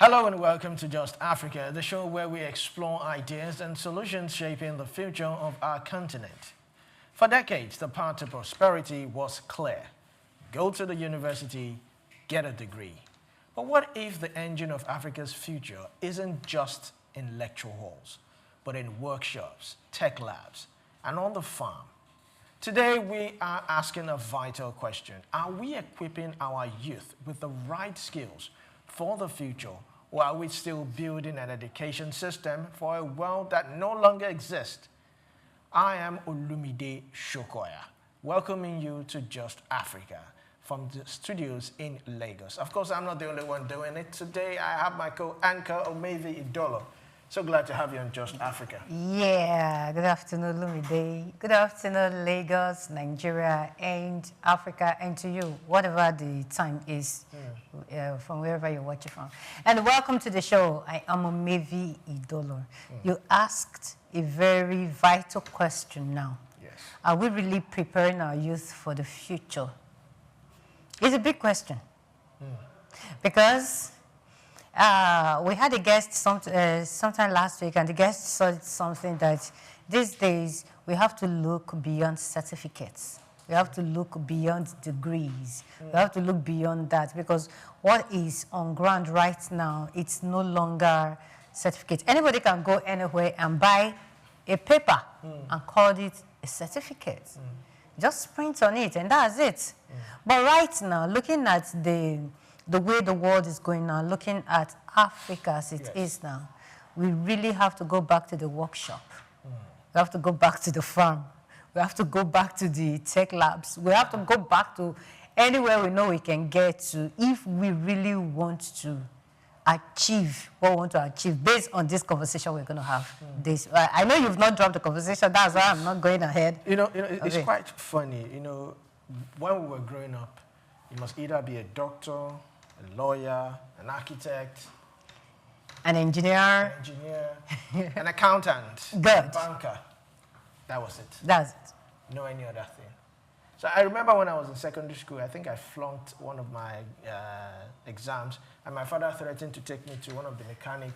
Hello and welcome to Just Africa, the show where we explore ideas and solutions shaping the future of our continent. For decades, the path to prosperity was clear. Go to the university, get a degree. But what if the engine of Africa's future isn't just in lecture halls, but in workshops, tech labs, and on the farm? Today, we are asking a vital question. Are we equipping our youth with the right skills for the future, or are we still building an education system for a world that no longer exists? I am Olumide Sokoya, welcoming you to Just Africa from the studios in Lagos. Of course, I'm not the only one doing it. Today, I have my co-anchor, Ovie Binitie. So glad to have you on Just Africa. Yeah, good afternoon, Olumide. Good afternoon, Lagos, Nigeria, and Africa, and to you, whatever the time is, from wherever you're watching from. And welcome to the show. I am Ovie Binitie. You asked a very vital question now. Yes. Are we really preparing our youth for the future? It's a big question. Because we had a guest sometime last week, and the guest said something that these days we have to look beyond certificates. We have to look beyond degrees. We have to look beyond that, because what is on ground right now, it's no longer certificate. Anybody can go anywhere and buy a paper and call it a certificate. Just print on it, and that's it. But right now, looking at the way the world is going now, looking at Africa as it is now, we really have to go back to the workshop. We have to go back to the farm. We have to go back to the tech labs. We have to go back to anywhere we know we can get to if we really want to achieve what we want to achieve based on this conversation we're going to have. I know you've not dropped the conversation. That's why I'm not going ahead. It's quite funny. When we were growing up, you must either be a doctor, a lawyer, an architect, an engineer, an accountant, a banker. That was it. That's it. No any other thing. So I remember when I was in secondary school, I think I flunked one of my exams, and my father threatened to take me to one of the mechanic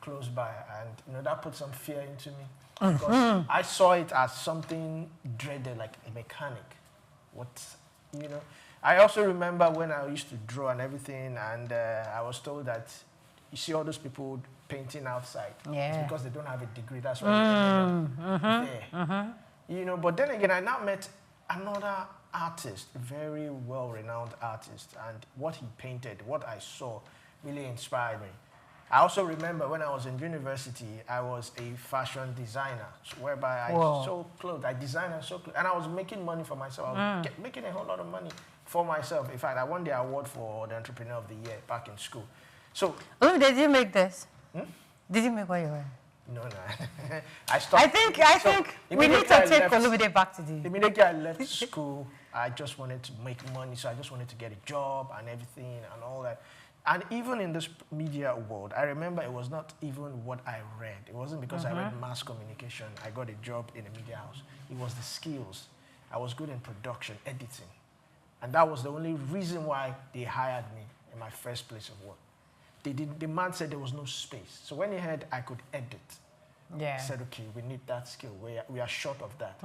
close by, and that put some fear into me, because I saw it as something dreaded, like a mechanic. I also remember when I used to draw and everything, and I was told that you see all those people painting outside. It's because they don't have a degree. That's why they end up there. But then again, I now met another artist, a very well-renowned artist, and what he painted, what I saw, really inspired me. I also remember when I was in university, I was a fashion designer, whereby I sold clothes. I designed and sold clothes, and I was making money for myself. I was making a whole lot of money for myself. In fact, I won the award for the Entrepreneur of the Year back in school. So, did you make this? Did you make what you were? No. I stopped. I think we need to take Olumide back to the... Immediately I left school, I just wanted to make money, so I just wanted to get a job and everything and all that. And even in this media world, I remember it was not even what I read. It wasn't because I read mass communication, I got a job in a media house. It was the skills. I was good in production, editing. And that was the only reason why they hired me in my first place of work. The man said there was no space. So when he heard I could edit, he said, okay, we need that skill. We are short of that.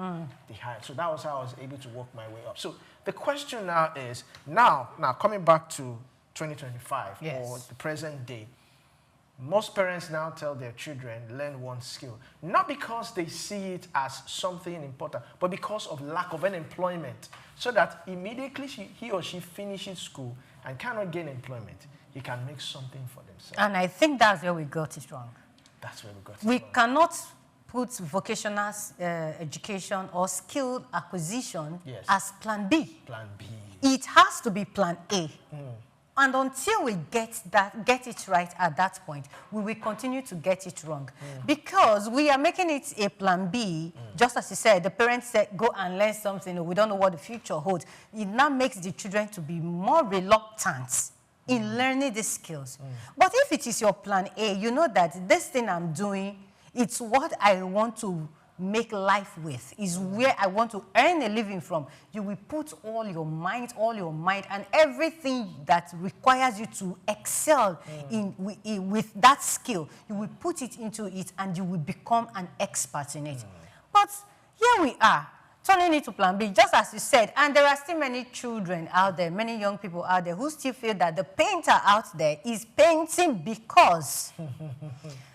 They hired. So that was how I was able to work my way up. So the question now is, now coming back to 2025 or the present day, most parents now tell their children, learn one skill. Not because they see it as something important, but because of lack of employment. So that immediately he or she finishes school and cannot gain employment, he can make something for themselves. And I think that's where we got it wrong. That's where we got it wrong. We cannot put vocational education or skill acquisition as plan B. Plan B. It has to be plan A. And until we get it right at that point, we will continue to get it wrong. Because we are making it a plan B, just as you said, the parents said, go and learn something, we don't know what the future holds. It now makes the children to be more reluctant in learning these skills. But if it is your plan A, you know that this thing I'm doing, it's what I want to make life with, is where I want to earn a living from. You will put all your mind, and everything that requires you to excel with that skill, you will put it into it and you will become an expert in it. But here we are, turning it to plan B, just as you said. And there are still many children out there, many young people out there who still feel that the painter out there is painting because...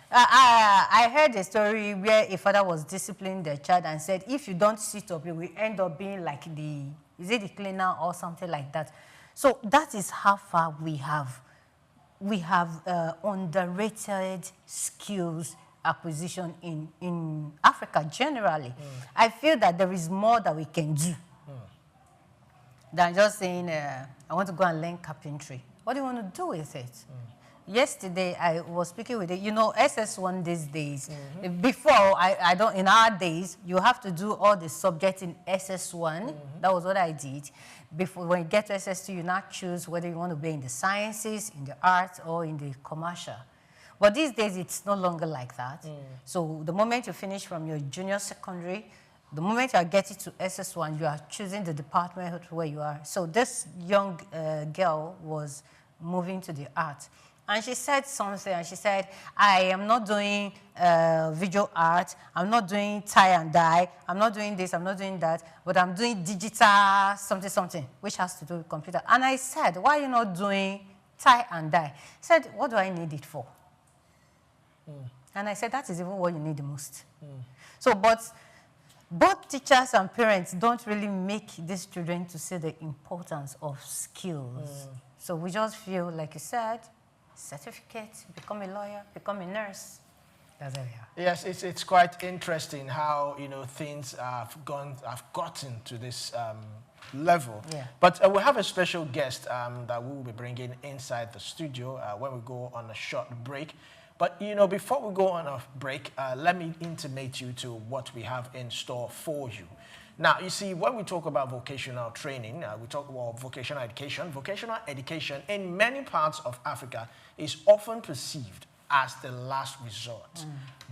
I heard a story where a father was disciplining their child and said, if you don't sit up, you will end up being like is it the cleaner or something like that. So that is how far we have underrated skills acquisition in Africa generally. I feel that there is more that we can do than just saying, I want to go and learn carpentry. What do you want to do with it? Yesterday, I was speaking with SS1 these days. Before, I don't, in our days, you have to do all the subjects in SS1. That was what I did. Before, when you get to SS2, you now choose whether you want to be in the sciences, in the arts, or in the commercial. But these days, it's no longer like that. So the moment you finish from your junior secondary, the moment you are getting to SS1, you are choosing the department where you are. So this young girl was moving to the arts. And she said something, and she said, I am not doing visual art, I'm not doing tie and dye, I'm not doing this, I'm not doing that, but I'm doing digital something, which has to do with computer. And I said, why are you not doing tie and dye? She said, what do I need it for? And I said, that is even what you need the most. So, but both teachers and parents don't really make these children to see the importance of skills. So we just feel, like you said, certificate, become a lawyer, become a nurse. That's how we are. Yes, it's quite interesting how things have gotten to this level. Yeah. But we have a special guest that we will be bringing inside the studio when we go on a short break. But before we go on a break, let me intimate you to what we have in store for you. Now, you see, when we talk about vocational training, we talk about vocational education. Vocational education in many parts of Africa is often perceived as the last resort,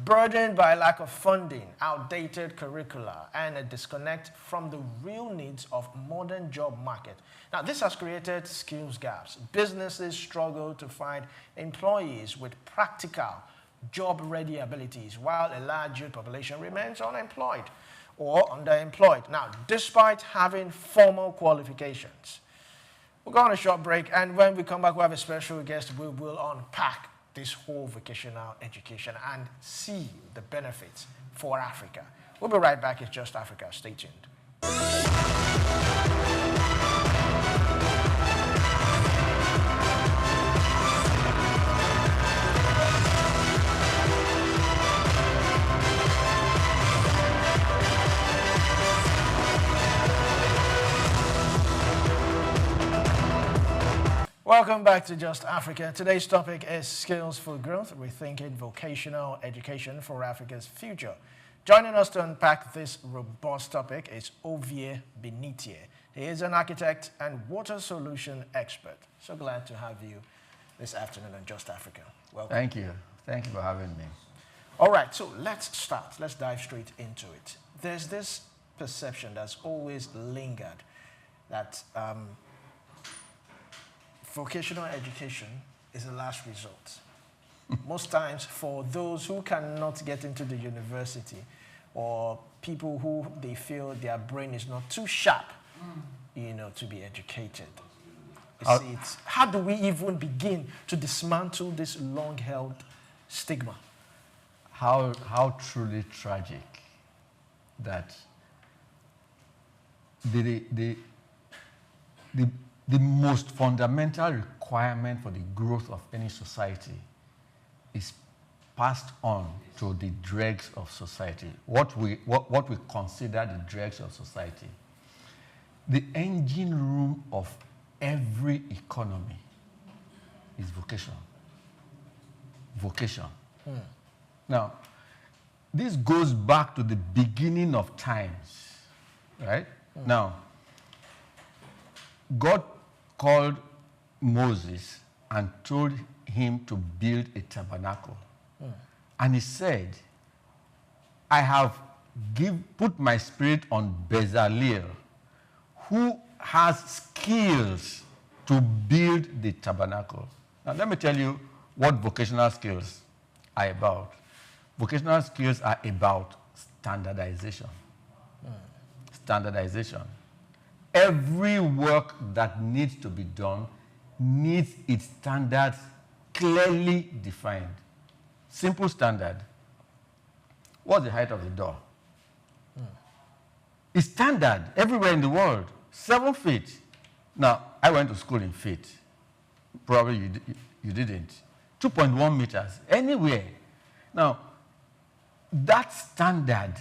burdened by lack of funding, outdated curricula, and a disconnect from the real needs of modern job market. Now, this has created skills gaps. Businesses struggle to find employees with practical, job-ready abilities, while a large youth population remains unemployed or underemployed. Now, despite having formal qualifications. We'll go on a short break, and when we come back, we'll have a special guest. We will unpack this whole vocational education and see the benefits for Africa. We'll be right back. It's Just Africa. Stay tuned. Welcome back to Just Africa. Today's topic is Skills for Growth, Rethinking Vocational Education for Africa's Future. Joining us to unpack this robust topic is Ovie Binitie. He is an architect and water solution expert. So glad to have you this afternoon on Just Africa. Welcome. Thank you. Thank you for having me. All right, so let's start. Let's dive straight into it. There's this perception that's always lingered that vocational education is a last resort. Most times for those who cannot get into the university or people who they feel their brain is not too sharp, to be educated. How do we even begin to dismantle this long-held stigma? How truly tragic that the most fundamental requirement for the growth of any society is passed on to the dregs of society, what we consider the dregs of society. The engine room of every economy is vocation. Vocation. Now, this goes back to the beginning of times, right? Now, God called Moses and told him to build a tabernacle. And he said, I have put my spirit on Bezalel, who has skills to build the tabernacle. Now, let me tell you what vocational skills are about. Vocational skills are about standardization. Standardization. Every work that needs to be done needs its standards clearly defined. Simple standard. What's the height of the door? It's standard everywhere in the world. 7 feet. Now, I went to school in feet. Probably you didn't. 2.1 meters, anywhere. Now, that standard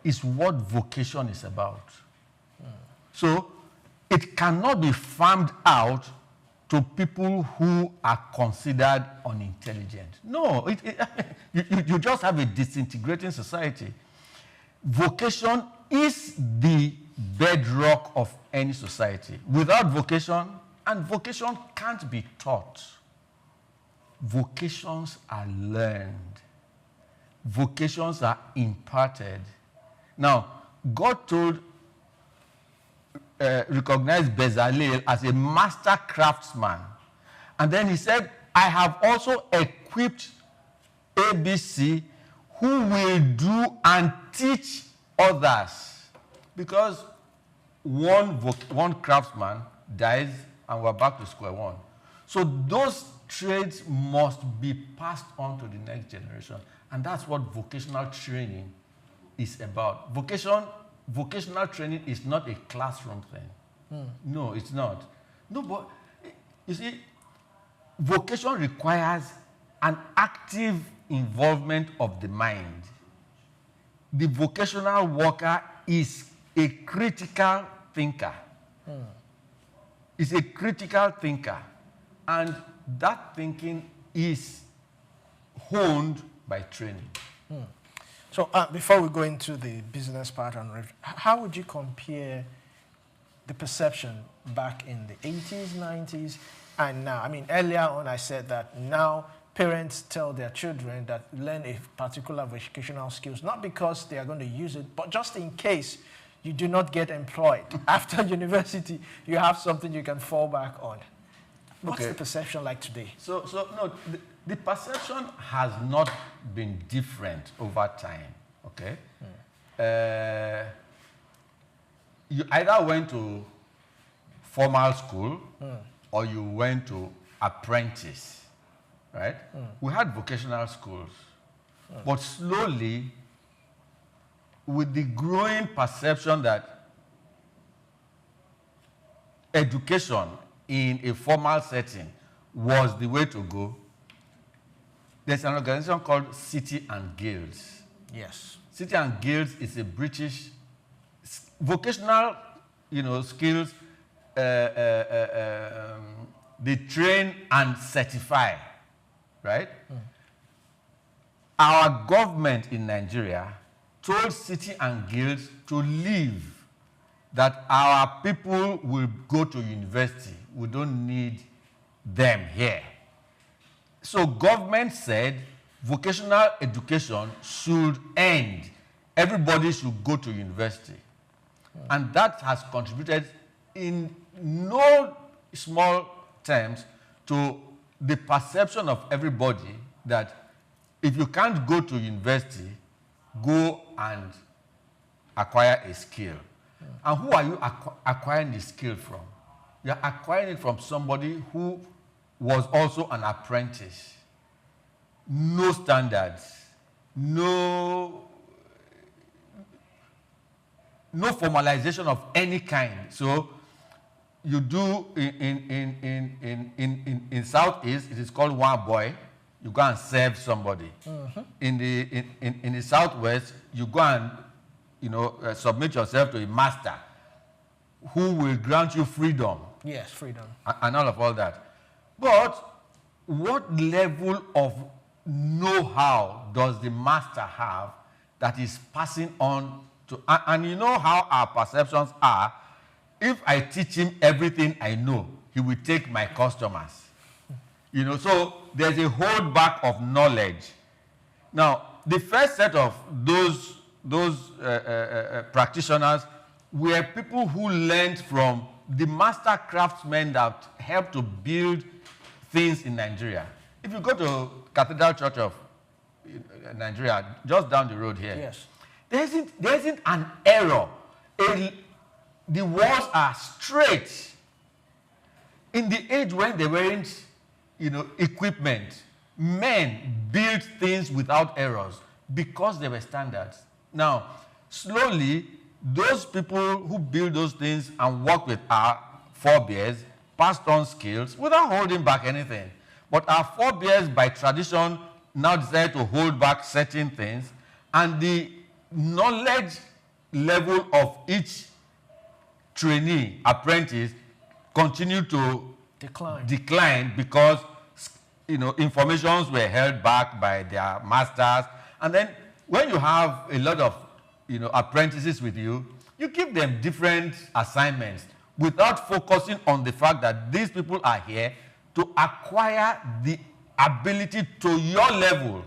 is what vocation is about. So, it cannot be farmed out to people who are considered unintelligent. No, you just have a disintegrating society. Vocation is the bedrock of any society. Without vocation, and vocation can't be taught. Vocations are learned. Vocations are imparted. Now, God recognized Bezalel as a master craftsman. And then he said, I have also equipped ABC who will do and teach others. Because one craftsman dies and we're back to square one. So those trades must be passed on to the next generation. And that's what vocational training is about. Vocational training is not a classroom thing. No, it's not. No, but you see, vocation requires an active involvement of the mind. The vocational worker is a critical thinker. Is a critical thinker. And that thinking is honed by training. So before we go into the business part, how would you compare the perception back in the 80s, 90s, and now? I mean, earlier on I said that now parents tell their children that learn a particular vocational skills, not because they are going to use it, but just in case you do not get employed after university, you have something you can fall back on. What's the perception like today? So no, the perception has not been different over time, okay? You either went to formal school or you went to apprentice, right? We had vocational schools, but slowly, with the growing perception that education in a formal setting was the way to go, there's an organization called City and Guilds. Yes. City and Guilds is a British vocational, skills. They train and certify, right? Our government in Nigeria told City and Guilds to leave, that our people will go to university. We don't need them here. So government said vocational education should end. Everybody should go to university. And that has contributed in no small terms to the perception of everybody that if you can't go to university, go and acquire a skill. And who are you acquiring the skill from? You're acquiring it from somebody who was also an apprentice. No standards, no formalization of any kind. So you do in Southeast, it is called one boy. You go and serve somebody. In the Southwest, you go and submit yourself to a master who will grant you freedom. Yes, freedom. And all that. But what level of know-how does the master have that is passing on to, and you know how our perceptions are. If I teach him everything I know, he will take my customers. So there's a holdback of knowledge. Now, the first set of those practitioners were people who learned from the master craftsmen that helped to build things in Nigeria. If you go to Cathedral Church of Nigeria, just down the road here, Yes. there isn't an error. The walls are straight. In the age when there weren't, equipment, men built things without errors because there were standards. Now, slowly, those people who build those things and work with our forebears passed on skills without holding back anything. But our forebears, by tradition, now decided to hold back certain things, and the knowledge level of each trainee, apprentice, continued to decline because informations were held back by their masters. And then when you have a lot of apprentices with you, you give them different assignments without focusing on the fact that these people are here to acquire the ability to your level.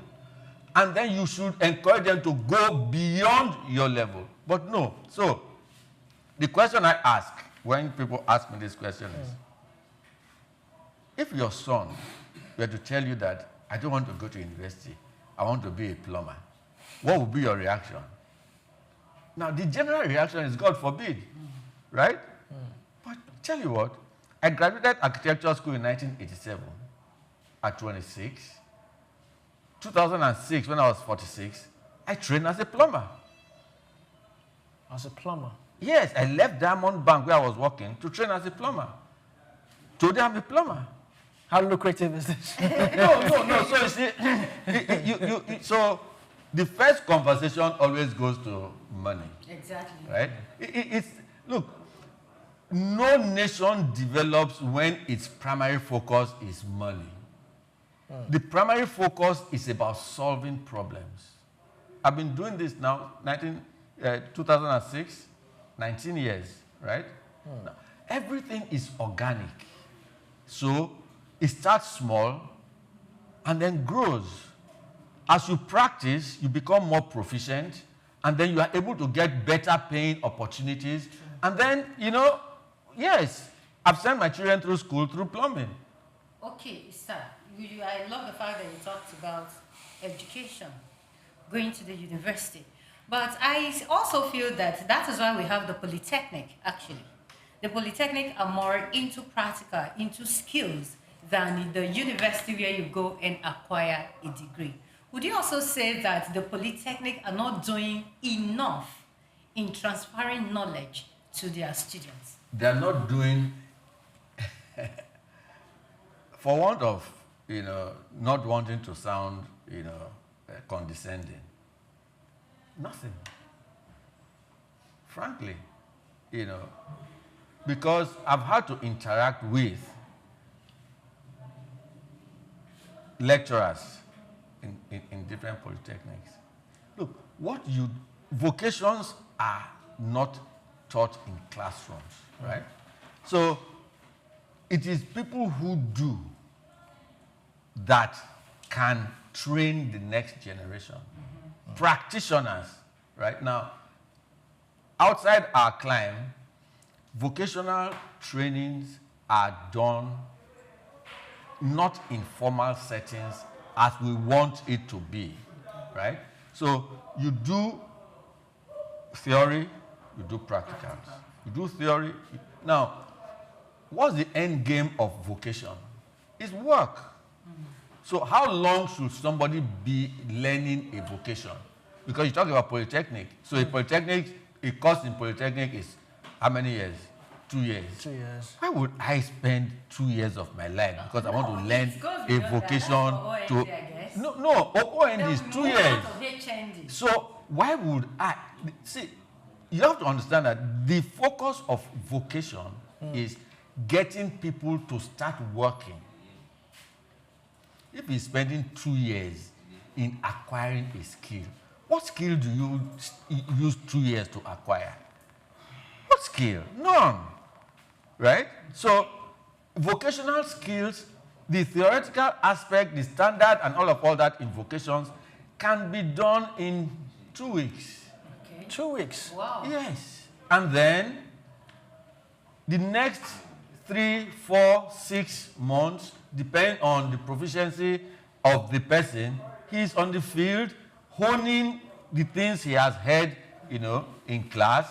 And then you should encourage them to go beyond your level. But no. So the question I ask when people ask me this question is, if your son were to tell you that, I don't want to go to university, I want to be a plumber, what would be your reaction? Now, the general reaction is, God forbid, right? But tell you what, I graduated architecture school in 1987 at 26. 2006, when I was 46, I trained as a plumber. As a plumber? Yes, I left Diamond Bank where I was working to train as a plumber. Today I'm a plumber. How lucrative is this? No. So you see, so the first conversation always goes to money. Exactly. Right? Look, no nation develops when its primary focus is money. The primary focus is about solving problems. I've been doing this now, 2006, 19 years, right? Now, everything is organic. So it starts small and then grows. As you practice, you become more proficient, and then you are able to get better paying opportunities. And then, yes, I've sent my children through school through plumbing. Okay, sir. I love the fact that you talked about education, going to the university. But I also feel that is why we have the Polytechnic, actually. The Polytechnic are more into practical, into skills, than the university where you go and acquire a degree. Would you also say that the Polytechnic are not doing enough in transferring knowledge to their students? They're not doing, for want of, not wanting to sound, condescending, nothing. Frankly, because I've had to interact with lecturers in different polytechnics. Look, vocations are not taught in classrooms, right? So it is people who do that can train the next generation. Practitioners, right? Now, outside our climb, vocational trainings are done not in formal settings as we want it to be, right? So you do theory, you do practicals. You do theory. Now, what's the end game of vocation? It's work. So how long should somebody be learning a vocation? Because you talk about polytechnic. So a polytechnic, a course in polytechnic is how many years? 2 years. 2 years. Why would I spend 2 years of my life because I want to learn a vocation to? No, OND is 2 years. So why would I see? You have to understand that the focus of vocation is getting people to start working. If he's spending 2 years in acquiring a skill, what skill do you use 2 years to acquire? What skill? None. Right? So, vocational skills, the theoretical aspect, the standard, and all that in vocations can be done in 2 weeks. Okay. 2 weeks. Wow. Yes. And then the next 3, 4, 6 months, depend on the proficiency of the person, he's on the field honing the things he has heard, in class,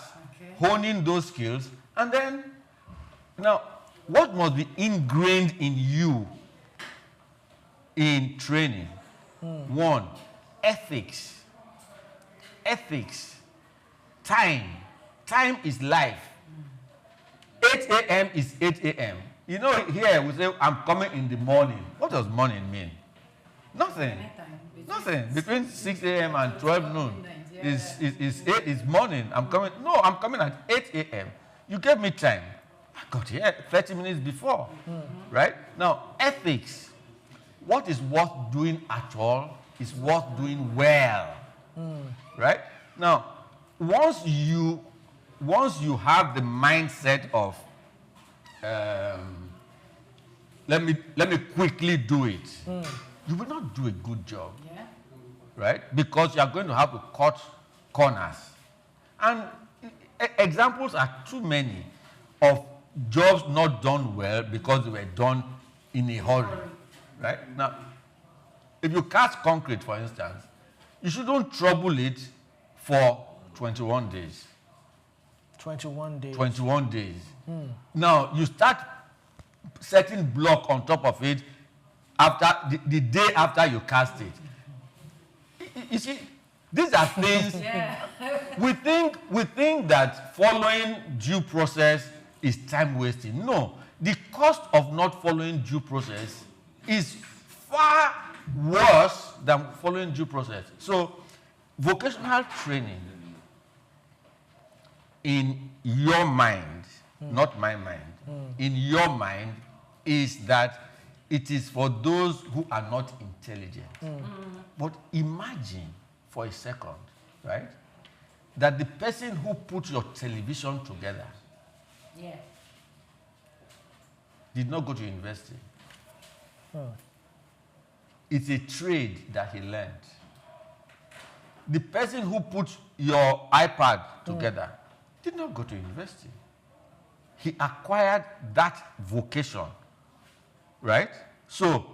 honing those skills. And then, now, what must be ingrained in you in training? One, ethics. Ethics. Time. Time is life. 8 a.m. is 8 a.m. Here we say, I'm coming in the morning. What does morning mean? Nothing. Nothing. Between 6 a.m. and 12 noon is morning. I'm coming at 8 a.m. You gave me time. I got here 30 minutes before. Right? Now, ethics. What is worth doing at all is worth doing well. Right? Now, once you have the mindset of let me quickly do it, you will not do a good job. Yeah. Right? Because you are going to have to cut corners. And examples are too many of jobs not done well because they were done in a hurry. Right? Now, if you cast concrete, for instance, you shouldn't trouble it for 21 days. 21 days. 21 days. Now, you start setting block on top of it after the day after you cast it. You see, these are things we think that following due process is time wasting. No, the cost of not following due process is far worse than following due process. So, vocational training in your mind, not my mind, in your mind is that it is for those who are not intelligent. But imagine for a second, right, that the person who put your television together did not go to university. It's a trade that he learned. The person who put your iPad together did not go to university. He acquired that vocation, right? So,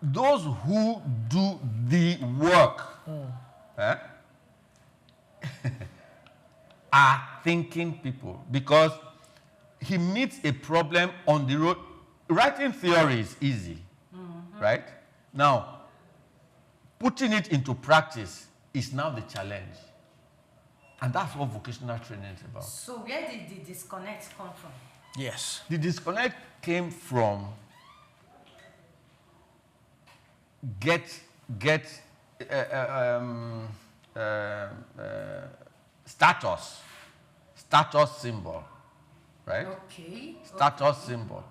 those who do the work are thinking people, because he meets a problem on the road. Writing theory is easy, right? Now, putting it into practice is now the challenge. And that's what vocational training is about. So where did the disconnect come from? Yes. The disconnect came from status symbol, right? Okay. Status symbol.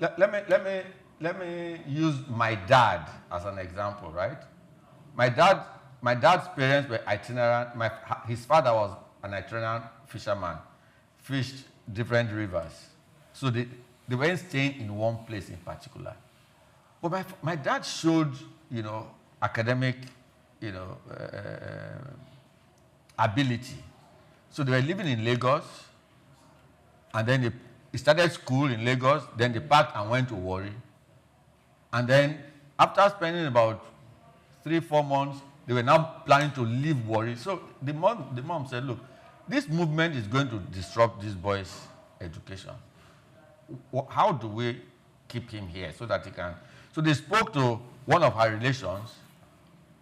Okay. Let me use my dad as an example, right? My dad's parents were itinerant. His father was an itinerant fisherman, fished different rivers. So they weren't staying in one place in particular. But my dad showed, academic, ability. So they were living in Lagos, and then he started school in Lagos, then they packed and went to Warri. And then after spending about 3-4 months, they were now planning to leave Warri. So the mom said, look, this movement is going to disrupt this boy's education. How do we keep him here so that he can? So they spoke to one of her relations,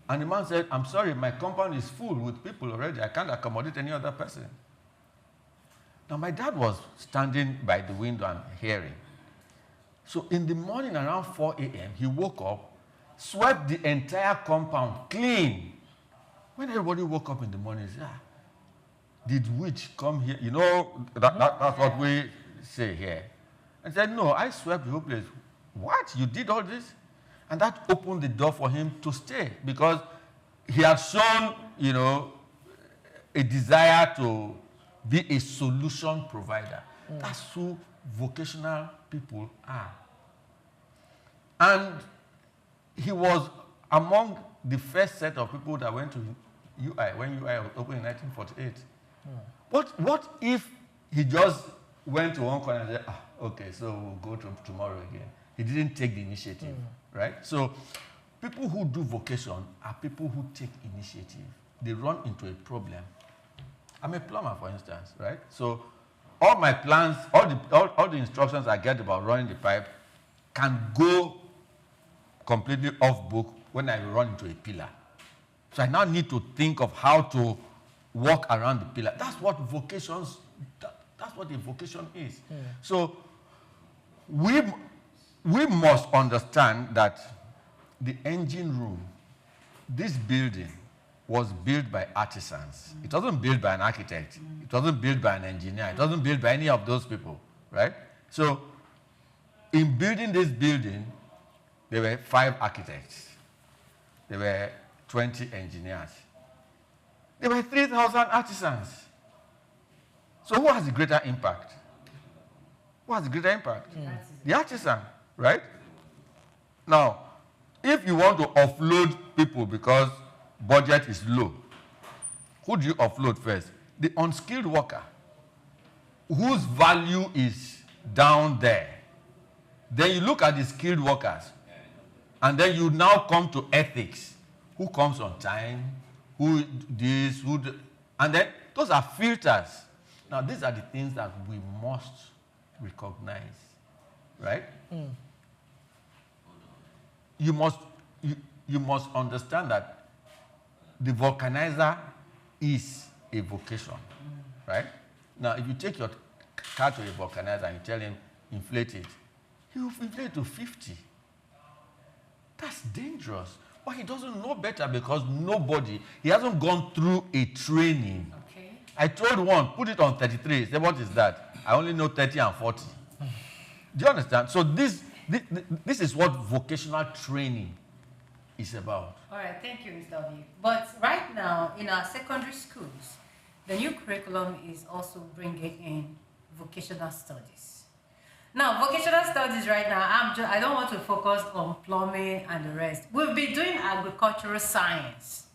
and the man said, I'm sorry, my compound is full with people already. I can't accommodate any other person. Now, my dad was standing by the window and hearing. So in the morning around 4 a.m., he woke up, swept the entire compound clean. When everybody woke up in the morning, he said, did witch come here? That's what we say here. And said, no, I swept the whole place. What? You did all this? And that opened the door for him to stay, because he had shown, a desire to be a solution provider. That's who vocational people are. And he was among the first set of people that went to UI, when UI was opened in 1948. What if he just went to one corner and said, okay, so we'll go to tomorrow again. He didn't take the initiative, right? So people who do vocation are people who take initiative. They run into a problem. I'm a plumber, for instance, right? So all my plans, all the instructions I get about running the pipe can go completely off book when I run into a pillar. So I now need to think of how to walk around the pillar. That's what vocations, that's what a vocation is. So we must understand that the engine room, this building, was built by artisans. It wasn't built by an architect. It wasn't built by an engineer. It wasn't built by any of those people, right? So in building this building, there were 5 architects. There were 20 engineers. There were 3,000 artisans. So who has the greater impact? Who has the greater impact? The artisan, right? Now, if you want to offload people because budget is low, who do you offload first? The unskilled worker, whose value is down there. Then you look at the skilled workers, and then you now come to ethics. Who comes on time? Who this? And then those are filters. Now, these are the things that we must recognize, right? You must understand that the vulcanizer is a vocation, right? Now, if you take your car to a vulcanizer and you tell him, inflate it, he will inflate it to 50. That's dangerous. But he doesn't know better because he hasn't gone through a training. Okay. I told one, put it on 33. He said, what is that? I only know 30 and 40. Do you understand? So this is what vocational training is about. All right, thank you, Mr. Ovie. But right now, in our secondary schools, the new curriculum is also bringing in vocational studies. Now, vocational studies right now, I don't want to focus on plumbing and the rest. We'll be doing agricultural science.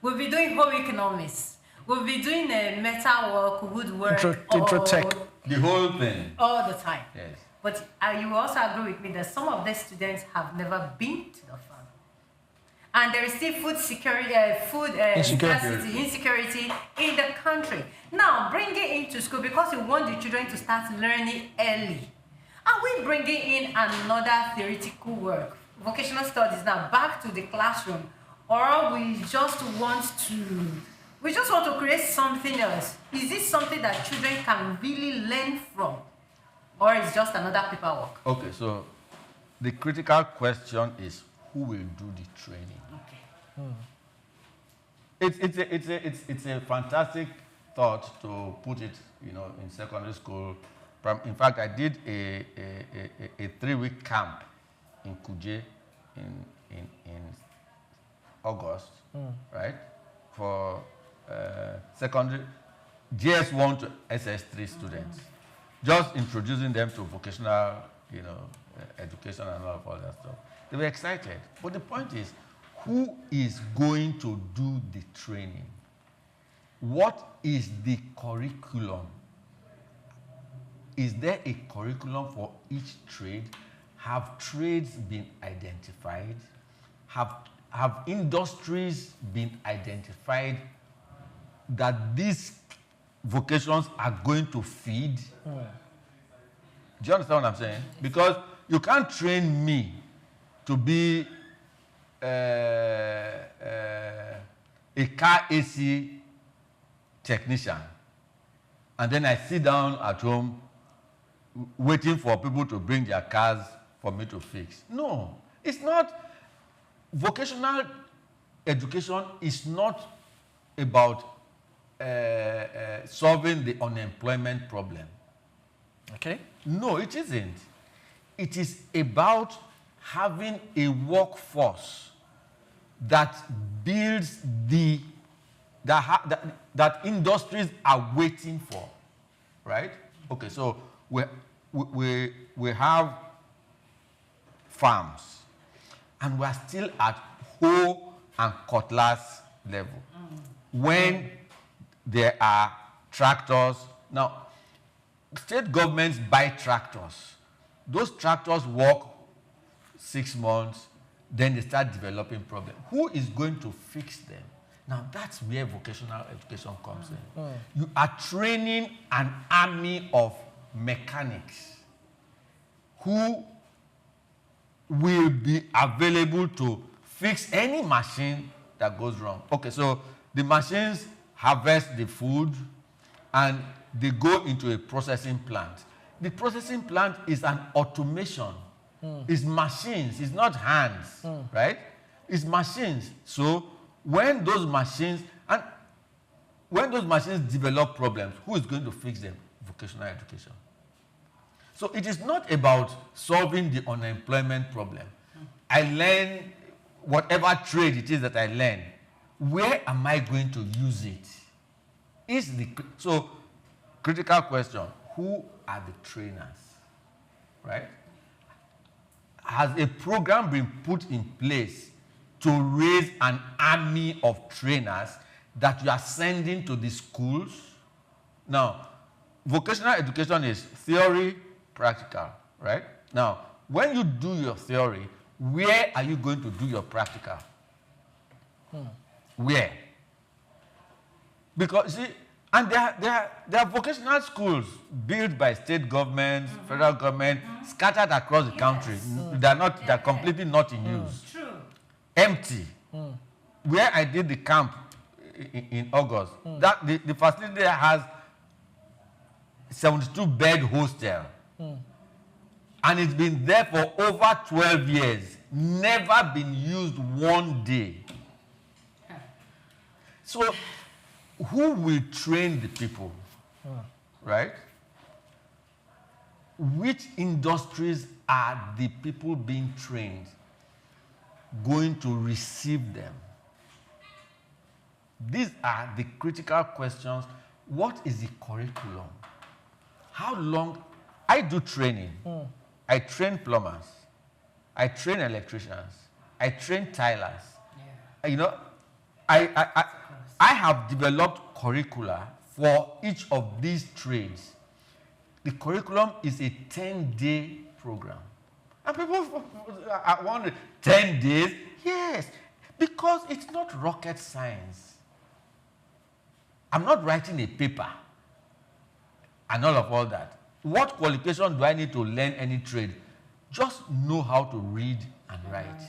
We'll be doing home economics. We'll be doing metal work, woodwork. Intro tech. The whole thing. All the time. Yes. But you also agree with me that some of the students have never been to the farm. And there is still food security, insecurity in the country. Now, bring it into school because we want the children to start learning early. Are we bringing in another theoretical work, vocational studies now, back to the classroom? Or we just want to create something else? Is this something that children can really learn from? Or is just another paperwork? Okay, so the critical question is who will do the training? Okay. It's a fantastic thought to put it, in secondary school. In fact, I did a 3-week camp in Kuje in August, right? For secondary GS1 to SS3 students. Just introducing them to vocational, education and all that stuff. They were excited. But the point is, who is going to do the training? What is the curriculum? Is there a curriculum for each trade? Have trades been identified? Have industries been identified that these vocations are going to feed? Do you understand what I'm saying? Because you can't train me to be a car AC technician, and then I sit down at home waiting for people to bring their cars for me to fix. No, it's not. Vocational education is not about solving the unemployment problem. Okay. No, it isn't. It is about having a workforce that builds that industries are waiting for, right? Okay, so we have farms, and we are still at hoe and cutlass level. when there are tractors. Now, state governments buy tractors. Those tractors work 6 months, then they start developing problems. Who is going to fix them? Now, that's where vocational education comes in. You are training an army of mechanics who will be available to fix any machine that goes wrong. Okay, so the machines harvest the food and they go into a processing plant. The processing plant is an automation. It's machines, it's not hands, right? It's machines. So when those machines develop problems, who is going to fix them? Vocational education. So it is not about solving the unemployment problem. I learn whatever trade it is that I learn. Where am I going to use it? So critical question, who are the trainers, right? Has a program been put in place to raise an army of trainers that you are sending to the schools? Now, vocational education is theory, practical, right? Now, when you do your theory, where are you going to do your practical? Where? Because, see, and there are vocational schools built by state governments, federal government, scattered across the country. They're completely not in use. True. Empty. Where I did the camp in August, the facility there has 72-bed hostel. And it's been there for over 12 years, never been used one day. So who will train the people, right? Which industries are the people being trained going to receive them? These are the critical questions. What is the curriculum? How long? I do training. I train plumbers. I train electricians. I train tilers. You know, I have developed curricula for each of these trades. The curriculum is a 10-day program. And people are wondering, 10 days? Yes, because it's not rocket science. I'm not writing a paper and all that. What qualification do I need to learn any trade? Just know how to read and write.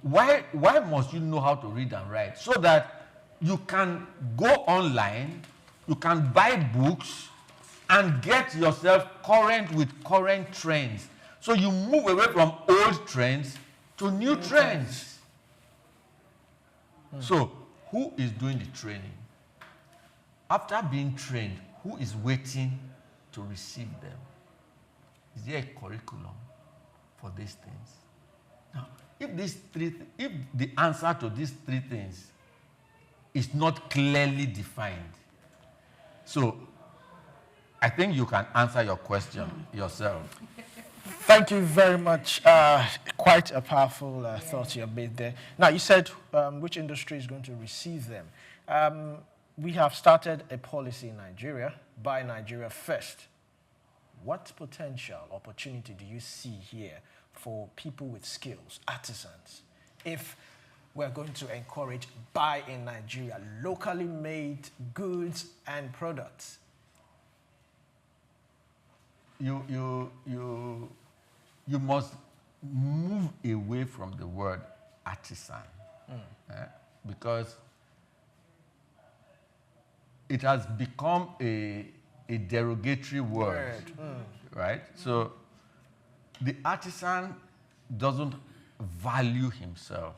Why must you know how to read and write? So that you can go online, you can buy books, and get yourself current with current trends. So you move away from old trends to new trends. So who is doing the training? After being trained, who is waiting to receive them? Is there a curriculum for these things? Now, if the answer to these three things is not clearly defined, so I think you can answer your question yourself. Thank you very much. Quite a powerful thought you made there. Now, you said which industry is going to receive them. We have started a policy in Nigeria, buy Nigeria first. What potential opportunity do you see here for people with skills, artisans, if we're going to encourage buy in Nigeria, locally made goods and products? You must move away from the word artisan, because it has become a derogatory word. Right? So the artisan doesn't value himself.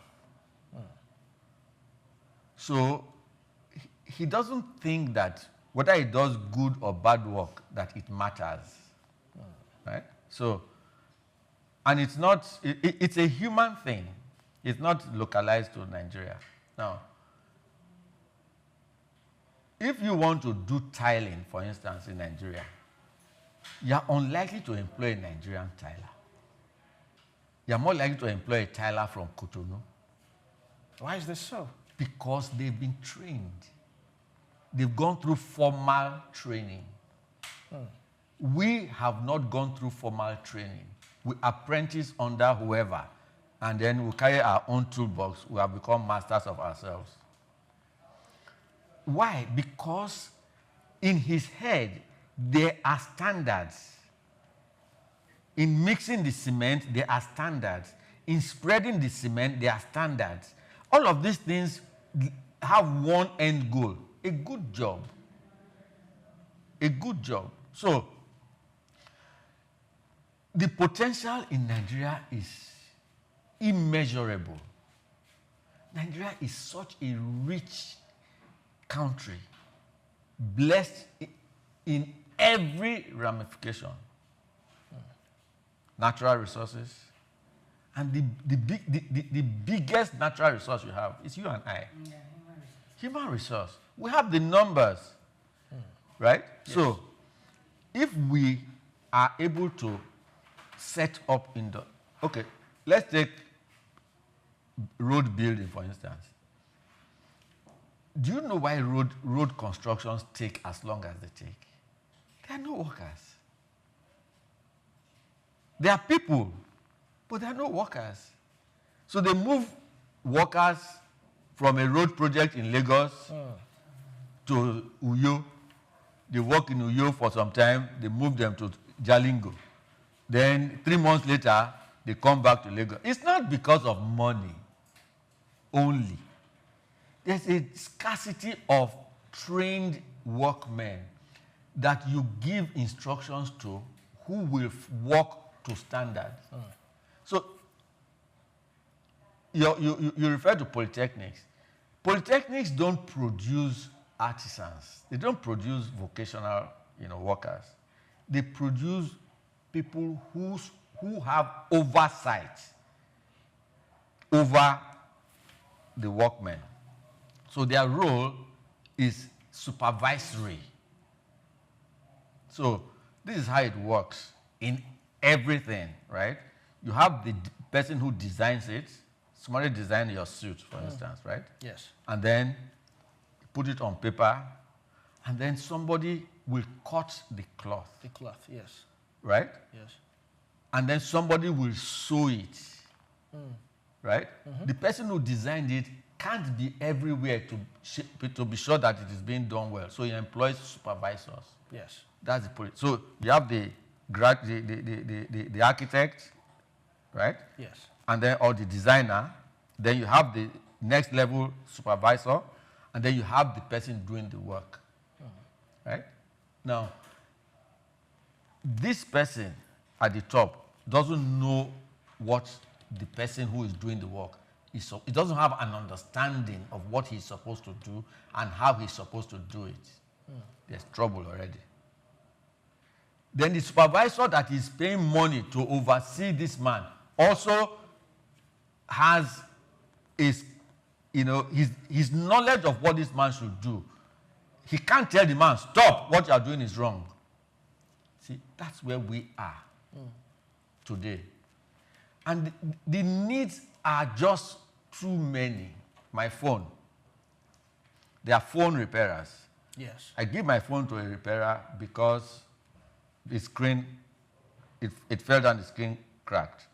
So he doesn't think that whether he does good or bad work, that it matters. Right? So, and it's not, it's a human thing. It's not localized to Nigeria. Now, if you want to do tiling, for instance, in Nigeria, you're unlikely to employ a Nigerian tiler. You're more likely to employ a tiler from Cotonou. Why is this so? Because they've been trained. they've gone through formal training. We have not gone through formal training. We apprentice under whoever, and then we carry our own toolbox. We have become masters of ourselves. Why? Because in his head, there are standards. In mixing the cement, there are standards. In spreading the cement, there are standards. All of these things have one end goal: a good job. A good job. So, the potential in Nigeria is immeasurable. Nigeria is such a rich country, blessed in every ramification. Natural resources. And the biggest natural resource you have is you and I. Yeah, human resource. We have the numbers, right? Yes. So, if we are able to set up in the... Okay, let's take road building, for instance. Do you know why road constructions take as long as they take? There are no workers. There are people, but there are no workers. So they move workers from a road project in Lagos to Uyo. They work in Uyo for some time. They move them to Jalingo. Then 3 months later, they come back to Lagos. It's not because of money only. There's a scarcity of trained workmen that you give instructions to who will work to standards. So you refer to polytechnics. Polytechnics don't produce artisans. They don't produce vocational workers. They produce people who have oversight over the workmen. So their role is supervisory. So this is how it works in everything, right? You have the person who designs it. Somebody designed your suit, for instance, right? Yes. And then put it on paper, and then somebody will cut the cloth. The cloth, yes. Right? Yes. And then somebody will sew it. Right? The person who designed it can't be everywhere to be sure that it is being done well. So he employs supervisors. Yes. That's the point. So you have the architect, right? Yes. And then or the designer. Then you have the next level supervisor, and then you have the person doing the work. Right? Now, this person at the top doesn't know what the person who is doing the work is. So it doesn't have an understanding of what he's supposed to do and how he's supposed to do it. There's trouble already. Then the supervisor that is paying money to oversee this man also has his knowledge of what this man should do. He can't tell the man, stop, what you are doing is wrong. See, that's where we are today. And the needs are just too many. My phone. There are phone repairers. Yes. I give my phone to a repairer because the screen, it fell down, the screen cracked.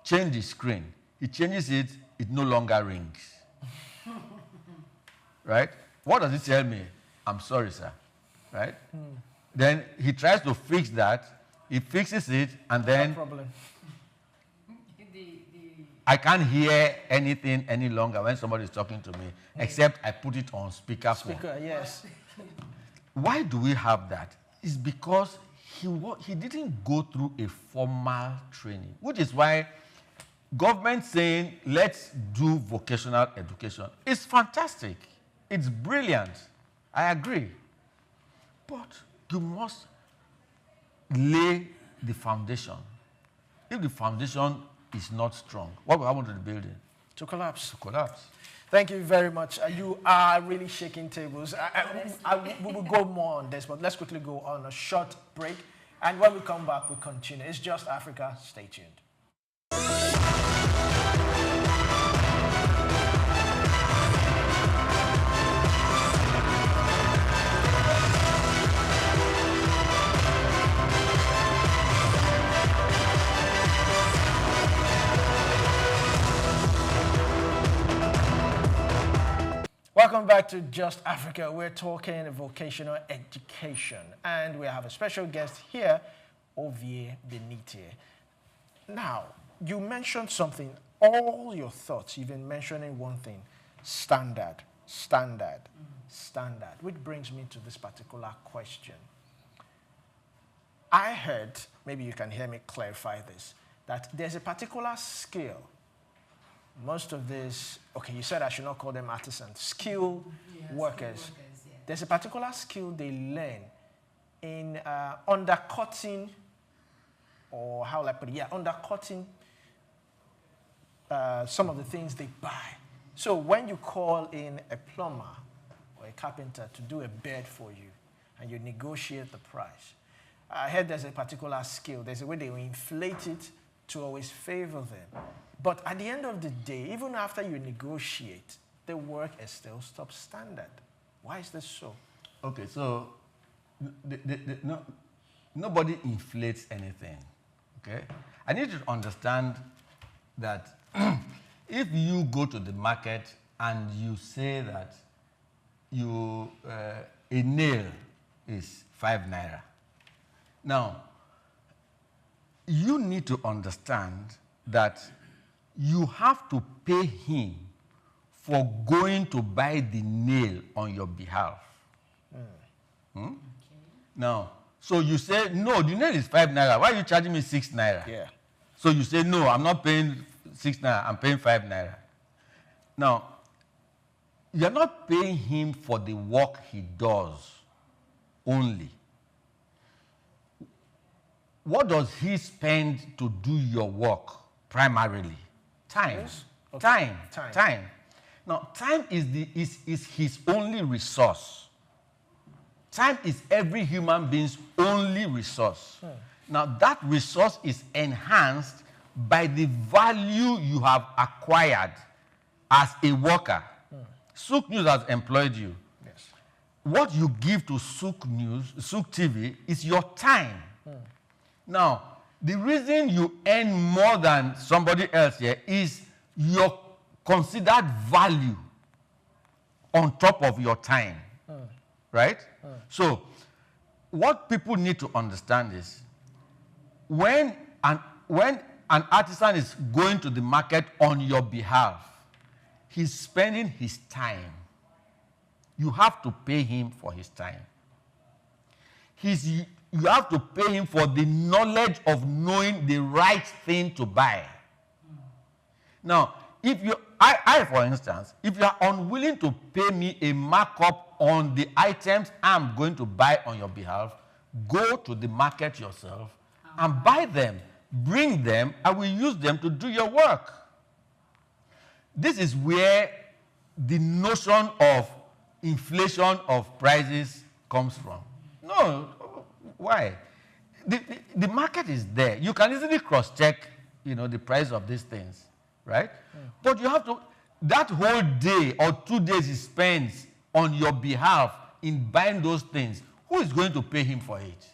Change the screen. He changes it, it no longer rings. Right? What does it tell me? I'm sorry, sir. Right? Then he tries to fix that. He fixes it, and then no problem. I can't hear anything any longer when somebody is talking to me, except I put it on speakerphone. Speaker, yes. Why do we have that? It's because he didn't go through a formal training, which is why government saying, let's do vocational education is fantastic. It's brilliant. I agree. But you must lay the foundation. If the foundation is not strong, what will happen to the building? To collapse. To collapse. Thank you very much. You are really shaking tables. We will go more on this, but let's quickly go on a short break. And when we come back, we continue. It's Just Africa. Stay tuned. Welcome back to Just Africa. We're talking vocational education, and we have a special guest here, Ovie Binitie. Now, you mentioned something, all your thoughts, you've been mentioning one thing, standard, which brings me to this particular question. I heard, maybe you can hear me clarify this, that there's a particular skill. Most of this, okay, you said I should not call them artisans, skilled workers. Yeah. There's a particular skill they learn in undercutting, or how will I put it? Yeah, undercutting some of the things they buy. So when you call in a plumber or a carpenter to do a bed for you, and you negotiate the price, I heard there's a particular skill. There's a way they will inflate it to always favor them. But at the end of the day, even after you negotiate, the work is still substandard. Why is this so? Okay, so nobody inflates anything, okay? I need you to understand that if you go to the market and you say that a nail is 5 naira, now, you need to understand that you have to pay him for going to buy the nail on your behalf. Okay. Now, so you say, no, the nail is 5 naira. Why are you charging me 6 naira? Yeah. So you say, no, I'm not paying 6 naira, I'm paying 5 naira. Now, you're not paying him for the work he does only. What does he spend to do your work primarily? Time. Yes. Okay. Time. Now, time is his only resource. Time is every human being's only resource. Now, that resource is enhanced by the value you have acquired as a worker. Souk News has employed you. Yes. What you give to Souk News, Souk TV, is your time. Now, the reason you earn more than somebody else here is your considered value on top of your time, right? So, what people need to understand is when an artisan is going to the market on your behalf, he's spending his time. You have to pay him for his time. You have to pay him for the knowledge of knowing the right thing to buy. Now, if I, for instance, if you are unwilling to pay me a markup on the items I'm going to buy on your behalf, go to the market yourself and buy them. Bring them, I will use them to do your work. This is where the notion of inflation of prices comes from. No, why? The market is there. You can easily cross-check, the price of these things, right? But you have to, that whole day or 2 days he spends on your behalf in buying those things, who is going to pay him for it?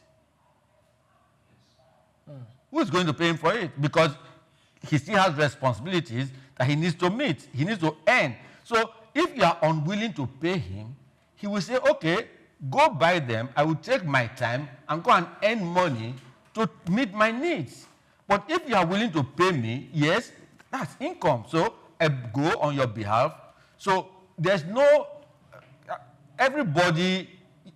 Who is going to pay him for it? Because he still has responsibilities that he needs to meet. He needs to earn. So if you are unwilling to pay him, he will say, okay, go buy them. I will take my time and go and earn money to meet my needs. But if you are willing to pay me, yes, that's income. So I go on your behalf. So there's no, everybody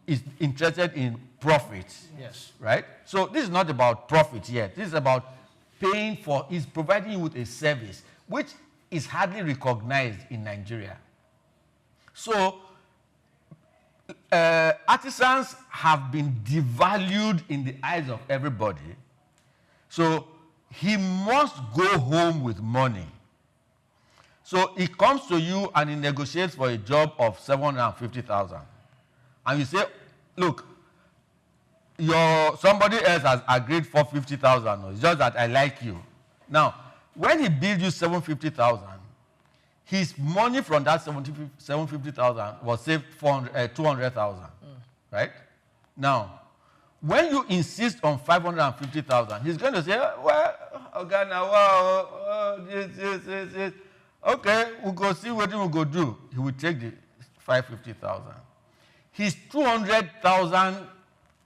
is interested in profit. Yes. Right? So this is not about profit yet. This is about paying for, is providing you with a service, which is hardly recognized in Nigeria. So artisans have been devalued in the eyes of everybody. So he must go home with money. So he comes to you and he negotiates for a job of 750,000. And you say, look, somebody else has agreed for 50,000. It's just that I like you. Now, when he billed you 750,000, his money from that 750,000 was saved 200,000, right? Now, when you insist on 550,000, he's going to say, well, okay, now, this. Okay, we'll go see what we'll go do. He will take the 550,000. His 200,000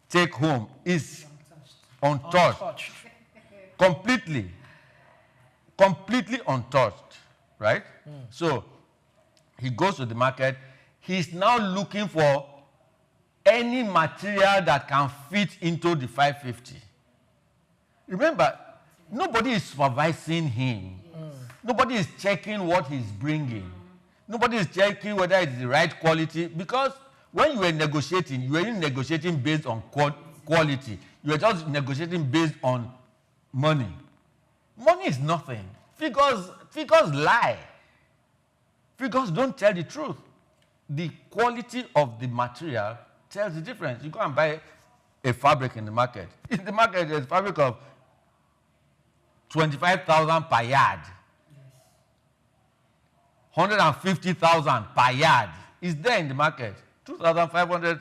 take home is untouched. Completely untouched, right? So he goes to the market. He's now looking for any material that can fit into the 550. Remember, nobody is supervising him. Nobody is checking what he's bringing. Nobody is checking whether it's the right quality, because when you were negotiating, you weren't negotiating based on quality. You were just negotiating based on money. Money is nothing. Figures lie. Figures don't tell the truth. The quality of the material tells the difference. You go and buy a fabric in the market. In the market, there's a fabric of 25,000 per yard. 150,000 per yard is there in the market. 2,500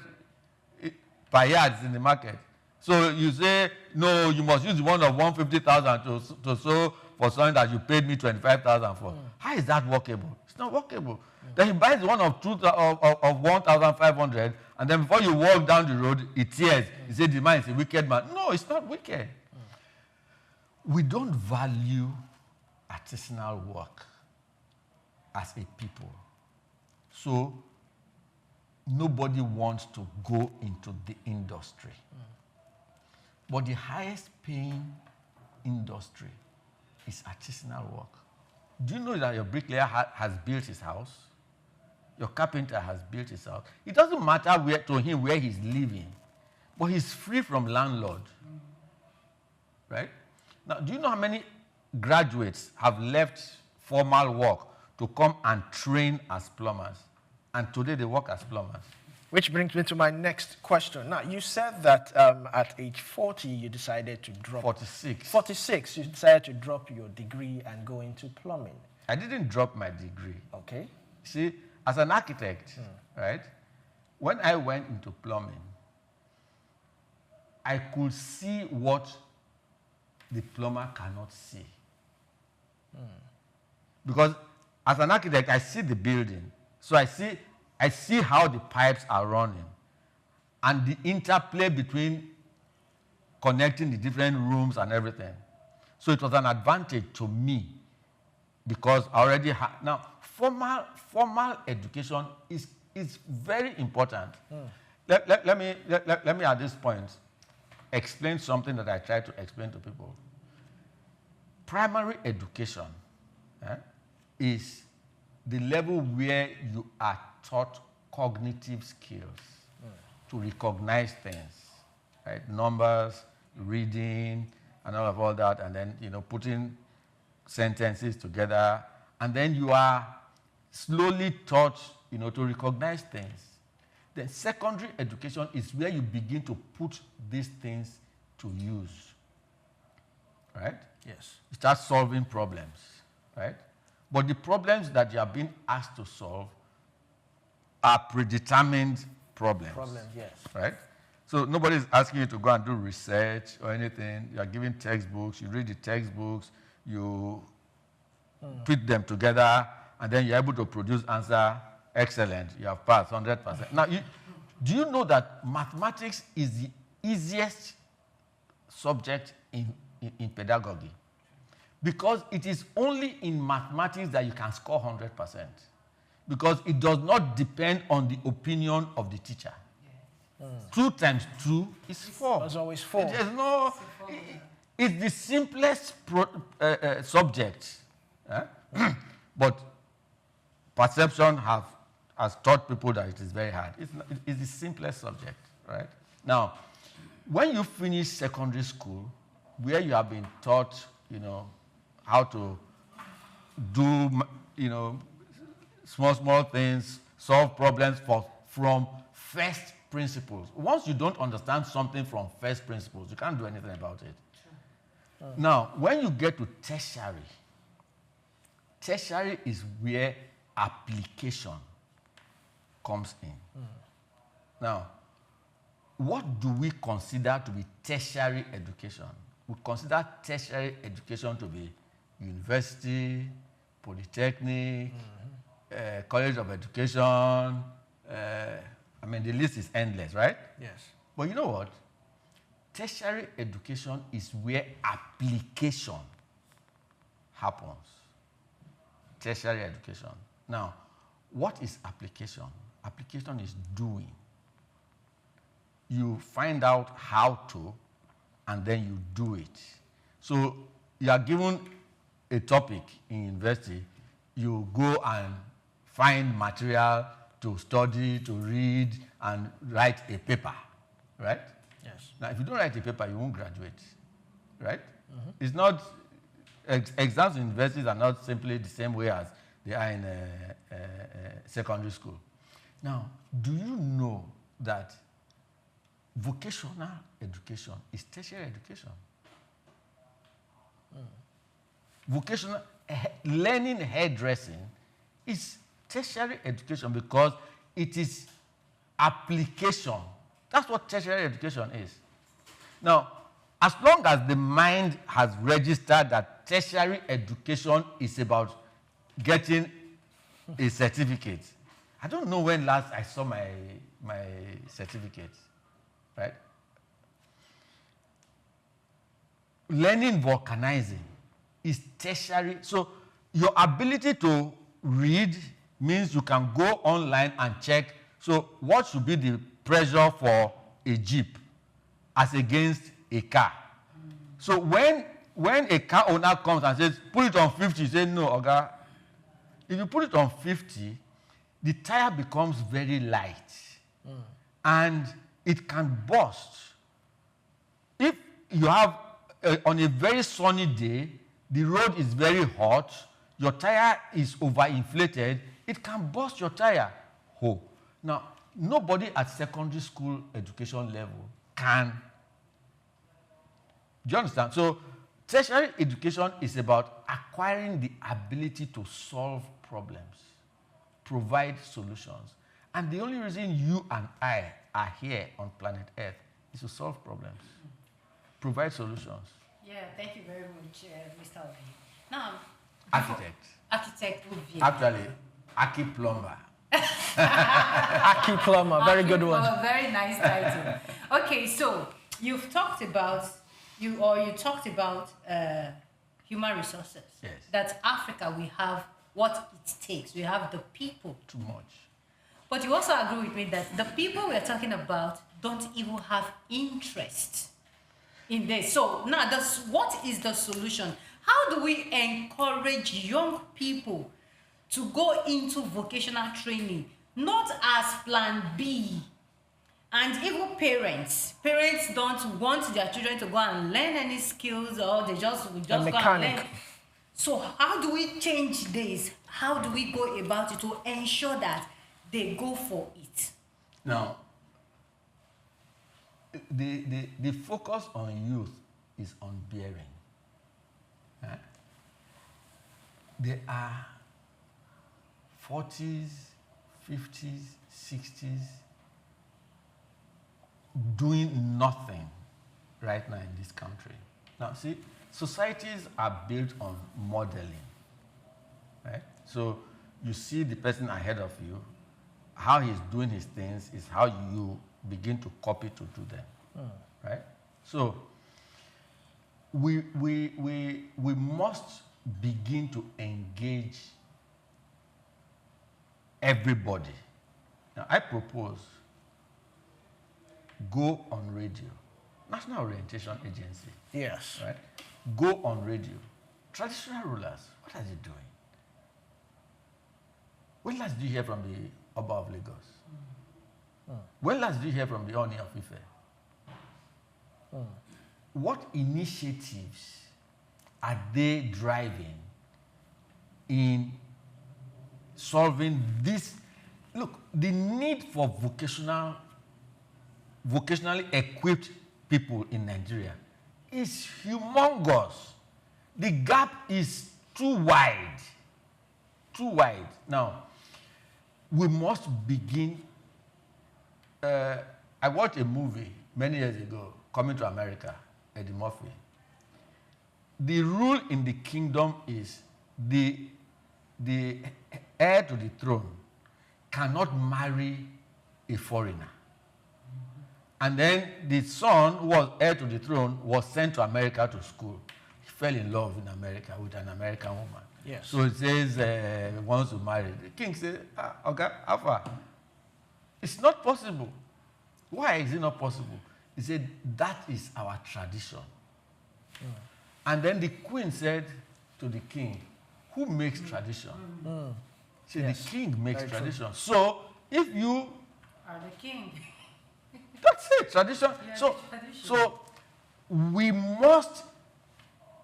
per yard is in the market. So you say, no, you must use the one of 150,000 to sew for something that you paid me 25,000 for. How is that workable? It's not workable. Then he buys the one of 1,500, and then before you walk down the road, he tears. He says, the man is a wicked man. No, it's not wicked. We don't value artisanal work as a people. So nobody wants to go into the industry. But the highest paying industry is artisanal work. Do you know that your bricklayer has built his house? Your carpenter has built his house. It doesn't matter to him where he's living, but he's free from landlord. Right? Now, do you know how many graduates have left formal work to come and train as plumbers? And today they work as plumbers. Which brings me to my next question. Now, you said that at age 40, you decided to drop... 46. 46, you decided to drop your degree and go into plumbing. I didn't drop my degree. Okay. See, as an architect, right, when I went into plumbing, I could see what the plumber cannot see. Because as an architect, I see the building. So I see how the pipes are running and the interplay between connecting the different rooms and everything. So it was an advantage to me because I already had... Now, formal education is very important. Let me at this point explain something that I try to explain to people. Primary education is the level where you are taught cognitive skills to recognize things, right? Numbers, reading, and all that, and then putting sentences together, and then you are slowly taught to recognize things. Then secondary education is where you begin to put these things to use, right? Yes. You start solving problems, right? But the problems that you are being asked to solve are predetermined problems. Problems, yes. Right? So nobody is asking you to go and do research or anything. You are given textbooks, you read the textbooks, you put them together, and then you're able to produce answer. Excellent, you have passed 100%. Now, do you know that mathematics is the easiest subject in pedagogy? Because it is only in mathematics that you can score 100%. Because it does not depend on the opinion of the teacher. 2 times 2 is 4. There's always 4. There's no... It's the simplest subject. But perception has taught people that it is very hard. It's the simplest subject, right? Now, when you finish secondary school, where you have been taught, how to do, small things, solve problems from first principles. Once you don't understand something from first principles, you can't do anything about it. Now, when you get to tertiary is where application comes in. Now, what do we consider to be tertiary education? We consider tertiary education to be university, polytechnic, college of education, I mean, the list is endless, right? Yes. But you know what? Tertiary education is where application happens. Tertiary education. Now, what is application? Application is doing. You find out how to, and then you do it. So you are given a topic in university, you go and find material to study, to read, and write a paper, right? Yes. Now, if you don't write a paper, you won't graduate, right? Mm-hmm. It's not, exams in universities are not simply the same way as they are in secondary school. Now, do you know that vocational education is tertiary education? Vocational learning hairdressing is tertiary education because it is application. That's what tertiary education is. Now, as long as the mind has registered that tertiary education is about getting a certificate, I don't know when last I saw my certificate, right? Learning vulcanizing is tertiary. So your ability to read means you can go online and check. So what should be the pressure for a Jeep as against a car? So when a car owner comes and says, put it on 50, you say, no, Oga. If you put it on 50, the tire becomes very light. And it can burst. If you have, on a very sunny day, the road is very hot, your tire is overinflated, it can burst your tire. Oh. Now, nobody at secondary school education level can. Do you understand? So, tertiary education is about acquiring the ability to solve problems, provide solutions. And the only reason you and I are here on planet Earth is to solve problems, provide solutions. Yeah, thank you very much, Mr. Ovie. Now, Architect. Architect Ovie. Actually, Aki Plumber. Aki Plumber, very good one. Very nice title. Okay, so you've talked about you talked about human resources. Yes. That Africa, we have what it takes. We have the people. Too much. But you also agree with me that the people we're talking about don't even have interest in this. So now, what is the solution? How do we encourage young people to go into vocational training, not as plan B? And even parents don't want their children to go and learn any skills, or they just go and learn. So how do we change this? How do we go about it to ensure that they go for it? Now, the focus on youth is on bearing. Huh? There are 40s, 50s, 60s doing nothing right now in this country. Now, see, societies are built on modeling, right? So you see the person ahead of you, how he's doing his things is how you begin to copy to do them, right? So we must begin to engage everybody. Now, I propose go on radio, National Orientation Agency. Yes. Right? Go on radio. Traditional rulers, what are they doing? When last did you hear from the Oba of Lagos? When last did you hear from the Oni of Ife? What initiatives are they driving in solving this? Look, the need for vocationally equipped people in Nigeria is humongous. The gap is too wide. Too wide. Now, we must begin. I watched a movie many years ago, Coming to America, Eddie Murphy. The rule in the kingdom is the heir to the throne cannot marry a foreigner. And then the son, who was heir to the throne, was sent to America to school. He fell in love in America with an American woman. Yes. So it says he wants to marry. The king said, okay, Alpha, it's not possible. Why is it not possible? He said, that is our tradition. And then the queen said to the king, who makes tradition? She said, the king makes Very tradition. True. So if you Are the king. that's it, tradition. So we must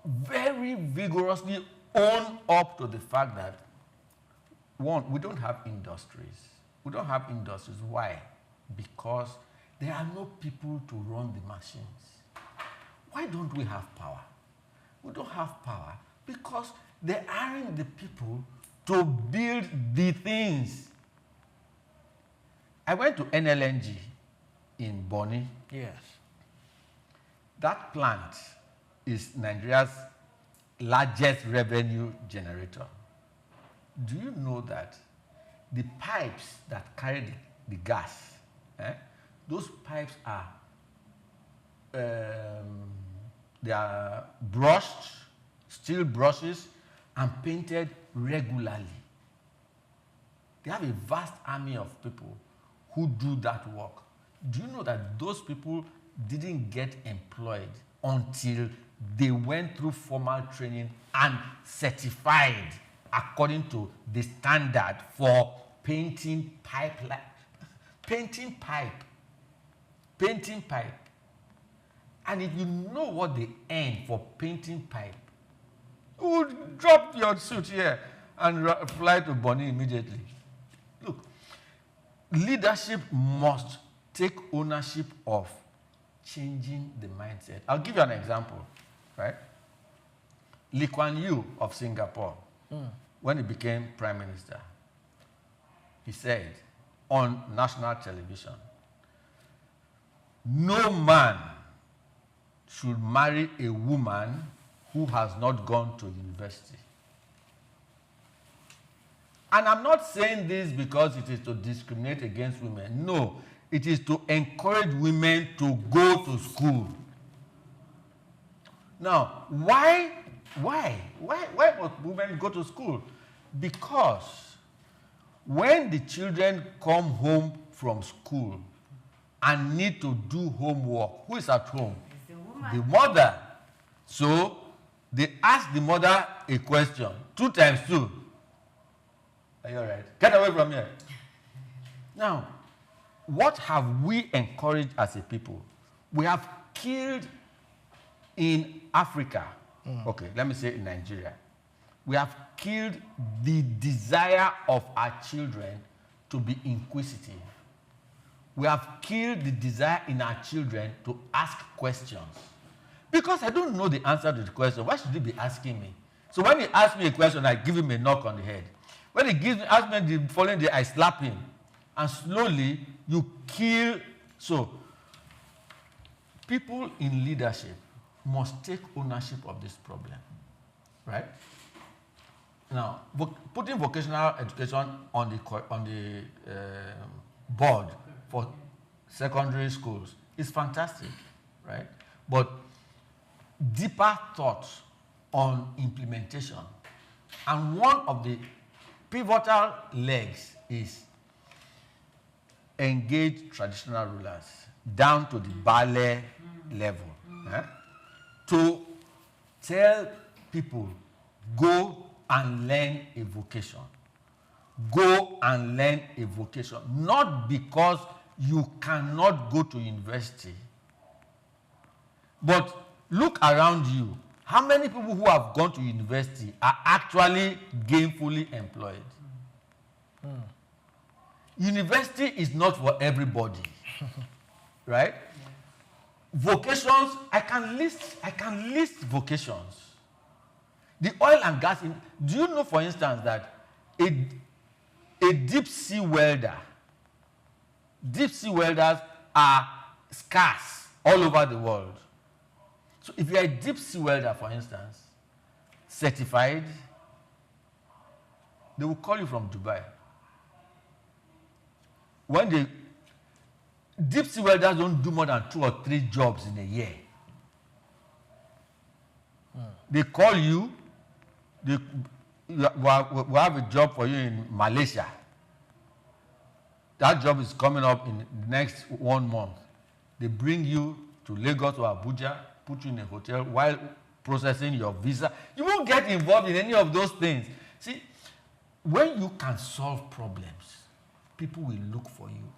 very vigorously own up to the fact that, one, we don't have industries. We don't have industries. Why? Because there are no people to run the machines. Why don't we have power? We don't have power because there aren't the people to build the things. I went to NLNG in Bonny. Yes. That plant is Nigeria's largest revenue generator. Do you know that the pipes that carry the gas, those pipes are they are brushed, steel brushes, and painted regularly. They have a vast army of people who do that work. Do you know that those people didn't get employed until they went through formal training and certified according to the standard for painting pipeline, painting pipe. And if you know what they earn for painting pipe, you would drop your suit here and fly to Bonny immediately. Look, leadership must take ownership of changing the mindset. I'll give you an example, right? Lee Kuan Yew of Singapore, when he became prime minister, he said on national television, no man should marry a woman who has not gone to university. And I'm not saying this because it is to discriminate against women. No, it is to encourage women to go to school. Now, why must women go to school? Because when the children come home from school and need to do homework, who is at home? The mother. So they ask the mother a question. 2 times 2. Are you all right? Get away from here. Now, what have we encouraged as a people? We have killed in Africa. Okay, let me say in Nigeria. We have killed the desire of our children to be inquisitive. We have killed the desire in our children to ask questions. Because I don't know the answer to the question, why should he be asking me? So when he asks me a question, I give him a knock on the head. When he asks me the following day, I slap him. And slowly, you kill. So, people in leadership must take ownership of this problem. Right? Now, putting vocational education on the board for secondary schools is fantastic, right? But deeper thoughts on implementation. And one of the pivotal legs is engage traditional rulers down to the ballet level. To tell people, go and learn a vocation. Go and learn a vocation. Not because you cannot go to university, but look around you. How many people who have gone to university are actually gainfully employed? University is not for everybody, right? Vocations, I can list vocations. The oil and gas, do you know, for instance, that a deep sea welder, deep sea welders are scarce all over the world. So if you're a deep sea welder, for instance, certified, they will call you from Dubai. when they deep sea welders don't do more than 2 or 3 jobs in a year. They call you, we have a job for you in Malaysia. That job is coming up in the next 1 month. They bring you to Lagos or Abuja, put you in a hotel while processing your visa. You won't get involved in any of those things. See, when you can solve problems, people will look for you.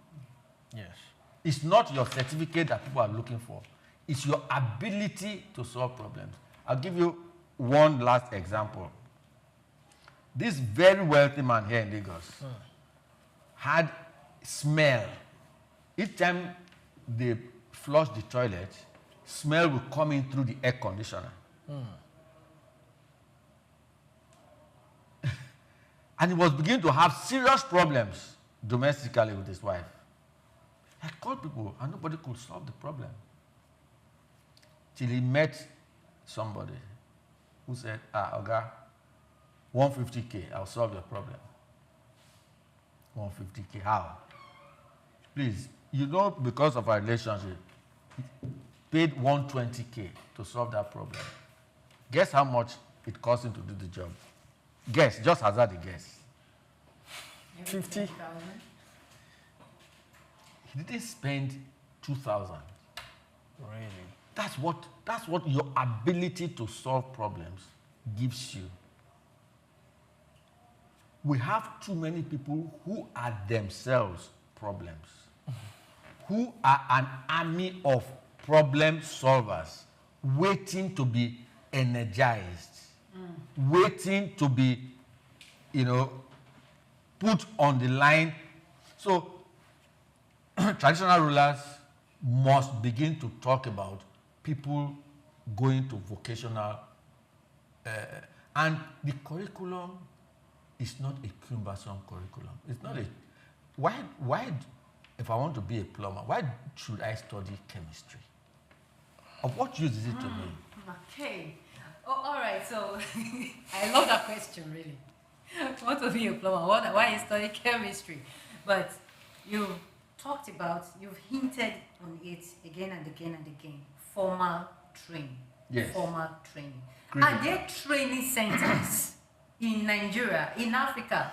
Yes. It's not your certificate that people are looking for. It's your ability to solve problems. I'll give you one last example. This very wealthy man here in Lagos had smell. Each time they flush the toilet, smell will come in through the air conditioner. And he was beginning to have serious problems domestically with his wife. I called people and nobody could solve the problem. Till he met somebody who said, Oga, 150K, I'll solve your problem. 150K, how? Please, you know, because of our relationship, he paid 120K to solve that problem. Guess how much it cost him to do the job? Guess, just hazard a guess. 50? He didn't spend 2,000. Really? That's what your ability to solve problems gives you. We have too many people who are themselves problems, who are an army of problem solvers, waiting to be energized, waiting to be, put on the line. So traditional rulers must begin to talk about people going to vocational, and the curriculum is not a cumbersome curriculum. It's not a, why, if I want to be a plumber, why should I study chemistry? Of what use is it to me? Okay. Oh, all right, so I love that question, really. I want to be a plumber. Why you study chemistry? But you talked about, you've hinted on it again and again and again. Formal training. Yes. Formal training. Critical. Are there training centers in Nigeria, in Africa,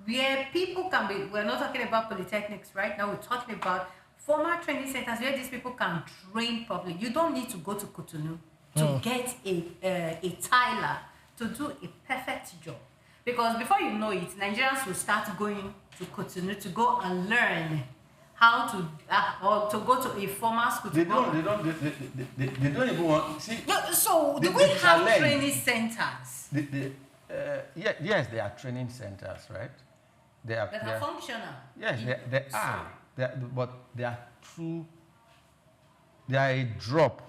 where people can be, we're not talking about polytechnics right now, we're talking about formal training centers where these people can train properly. You don't need to go to Cotonou to get a tiler to do a perfect job. Because before you know it, Nigerians will start going to Cotonou to go and learn how to, or to go to a formal school. They don't even want, see. No, so do we have training centers? Yes, there are training centers, right? They are functional. Yes, they are. But they are true. They are a drop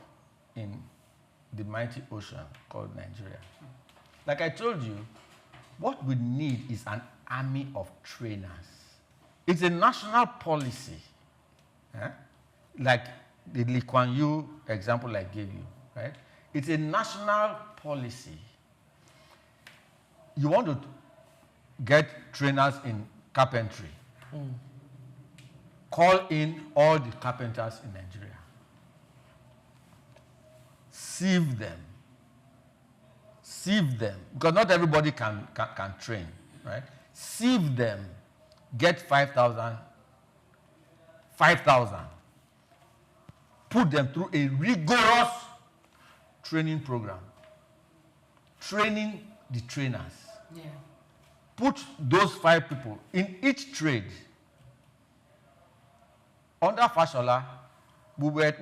in the mighty ocean called Nigeria. Like I told you, what we need is an army of trainers. It's a national policy. Like the Lee Kuan Yew example I gave you, right? It's a national policy. You want to get trainers in carpentry. Call in all the carpenters in Nigeria. Sieve them. Sieve them. Because not everybody can train, right? Sieve them. Get 5,000. Put them through a rigorous training program. Training the trainers. Yeah. Put those 5 people in each trade. Under Fashola, we were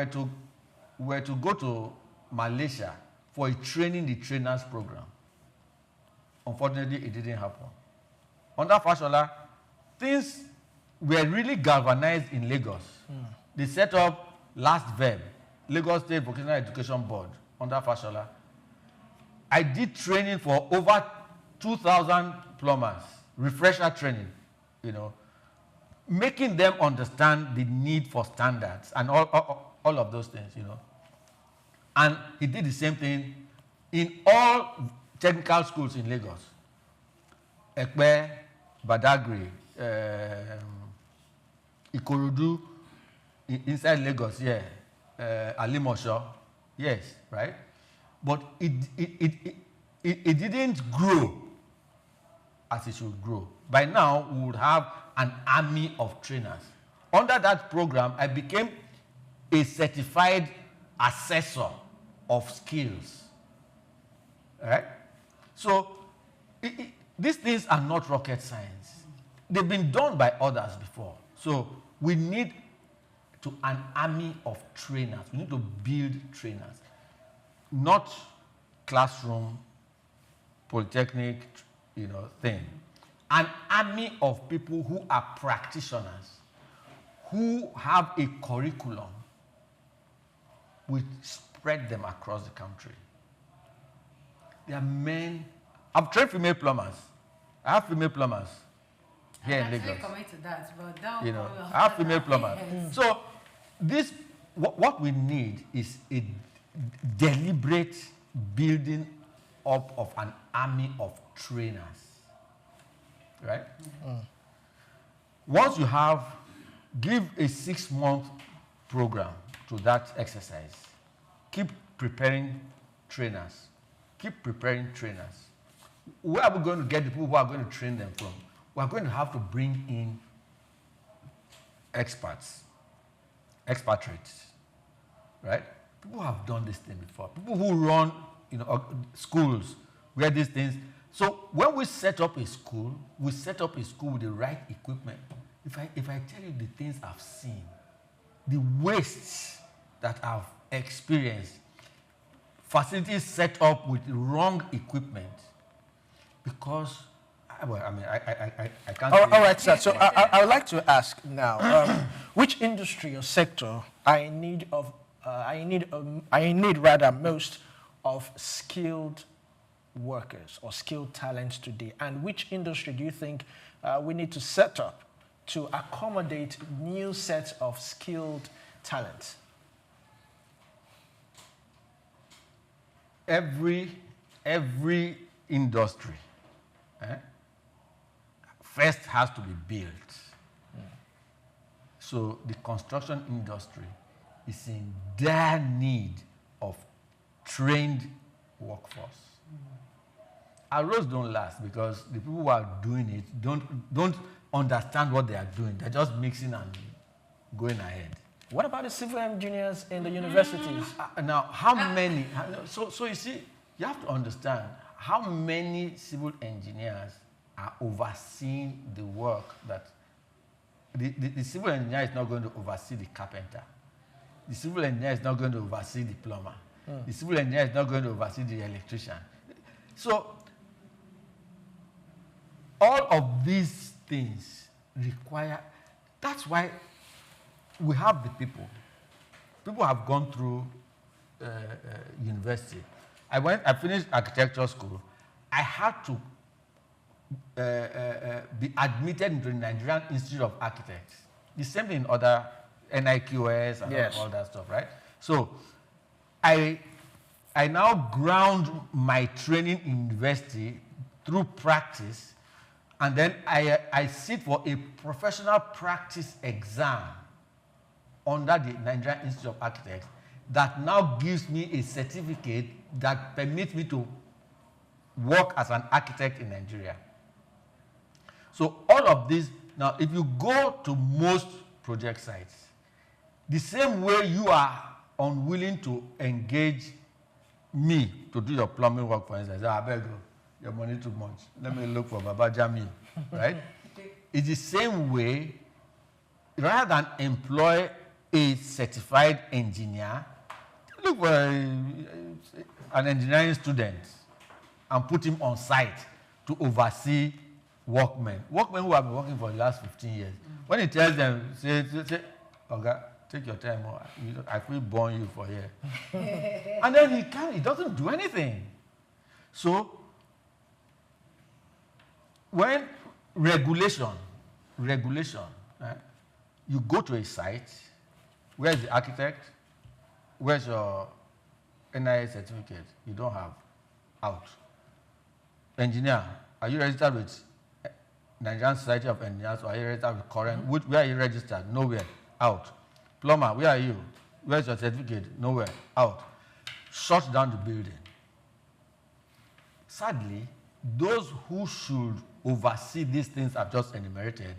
to go to Malaysia for a training the trainers program. Unfortunately, it didn't happen. Under Fashola, things were really galvanized in Lagos. They set up Last Verb, Lagos State Vocational Education Board, under Fashola. I did training for over 2,000 plumbers, refresher training, making them understand the need for standards and all of those things, And he did the same thing in all technical schools in Lagos. Ekpe, Badagry, Ikorodu, inside Lagos, yeah, Alimosho, yes, right? But it didn't grow as it should grow. By now, we would have an army of trainers. Under that program, I became a certified assessor of skills. All right? So, these things are not rocket science. They've been done by others before. So, we need an army of trainers. We need to build trainers. Not classroom, polytechnic, thing. An army of people who are practitioners, who have a curriculum. We spread them across the country. There are men. I've trained female plumbers. I have female plumbers here in Lagos. Coming to that, but that I have female plumbers. So what we need is a deliberate building up of an army of trainers, right? Once you give a 6-month program to that exercise. Keep preparing trainers. Keep preparing trainers. Where are we going to get the people who are going to train them from? We are going to have to bring in experts, expatriates, right? People who have done this thing before. People who run, schools where these things. So when we set up a school, we set up a school with the right equipment. If I tell you the things I've seen, the wastes that I've experienced, facilities set up with the wrong equipment, because, I can't. All right, sir. So I would like to ask now, which industry or sector I need rather most of skilled workers or skilled talents today, and which industry do you think we need to set up to accommodate new sets of skilled talent? Every industry first has to be built. So the construction industry is in dire need of trained workforce. Our roads don't last because the people who are doing it don't understand what they are doing. They're just mixing and going ahead. What about the civil engineers in the universities? Now, how many? So you see, you have to understand how many civil engineers are overseeing the work that the civil engineer is not going to oversee the carpenter. The civil engineer is not going to oversee the plumber. The civil engineer is not going to oversee the electrician. So all of these things require, that's why we have the people. People have gone through university. I finished architecture school. I had to be admitted into the Nigerian Institute of Architects. The same thing in other NIQS and all that stuff, right? So I now ground my training in university through practice, and then I sit for a professional practice exam under the Nigerian Institute of Architects that now gives me a certificate that permits me to work as an architect in Nigeria. So all of this, now if you go to most project sites, the same way you are unwilling to engage me to do your plumbing work, for instance, I beg you, your money too much. Let me look for Baba Jami, right? It's the same way, rather than employ a certified engineer, look for an engineering student and put him on site to oversee workmen who have been working for the last 15 years. When he tells them, say, okay, take your time, I will burn you for here. And then he doesn't do anything. So, when regulation, you go to a site, where's the architect? Where's your NIA certificate? You don't have. Out. Engineer, are you registered with Nigerian Society of Engineers, or are you registered with current? Where are you registered? Nowhere. Out. Plumber, where are you? Where's your certificate? Nowhere. Out. Shut down the building. Sadly, those who should oversee these things I've just enumerated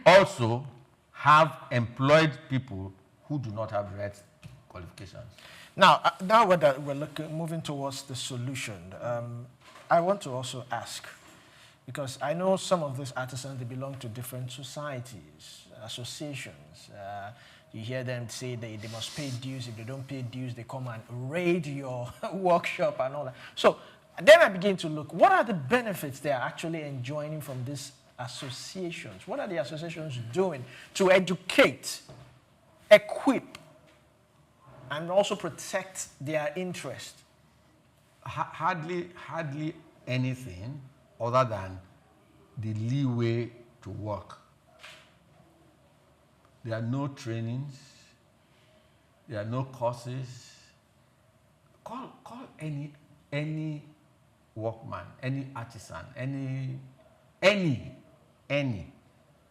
also have employed people who do not have right qualifications. Now, now we're moving towards the solution. I want to also ask, because I know some of these artisans, they belong to different societies, associations. You hear them say they must pay dues. If they don't pay dues, they come and raid your workshop and all that. So then I begin to look, what are the benefits they are actually enjoying from these associations? What are the associations doing to educate, equip, and also protect their interest? Hardly anything other than the leeway to work. There are no trainings. There are no courses. Call any workman, any artisan, any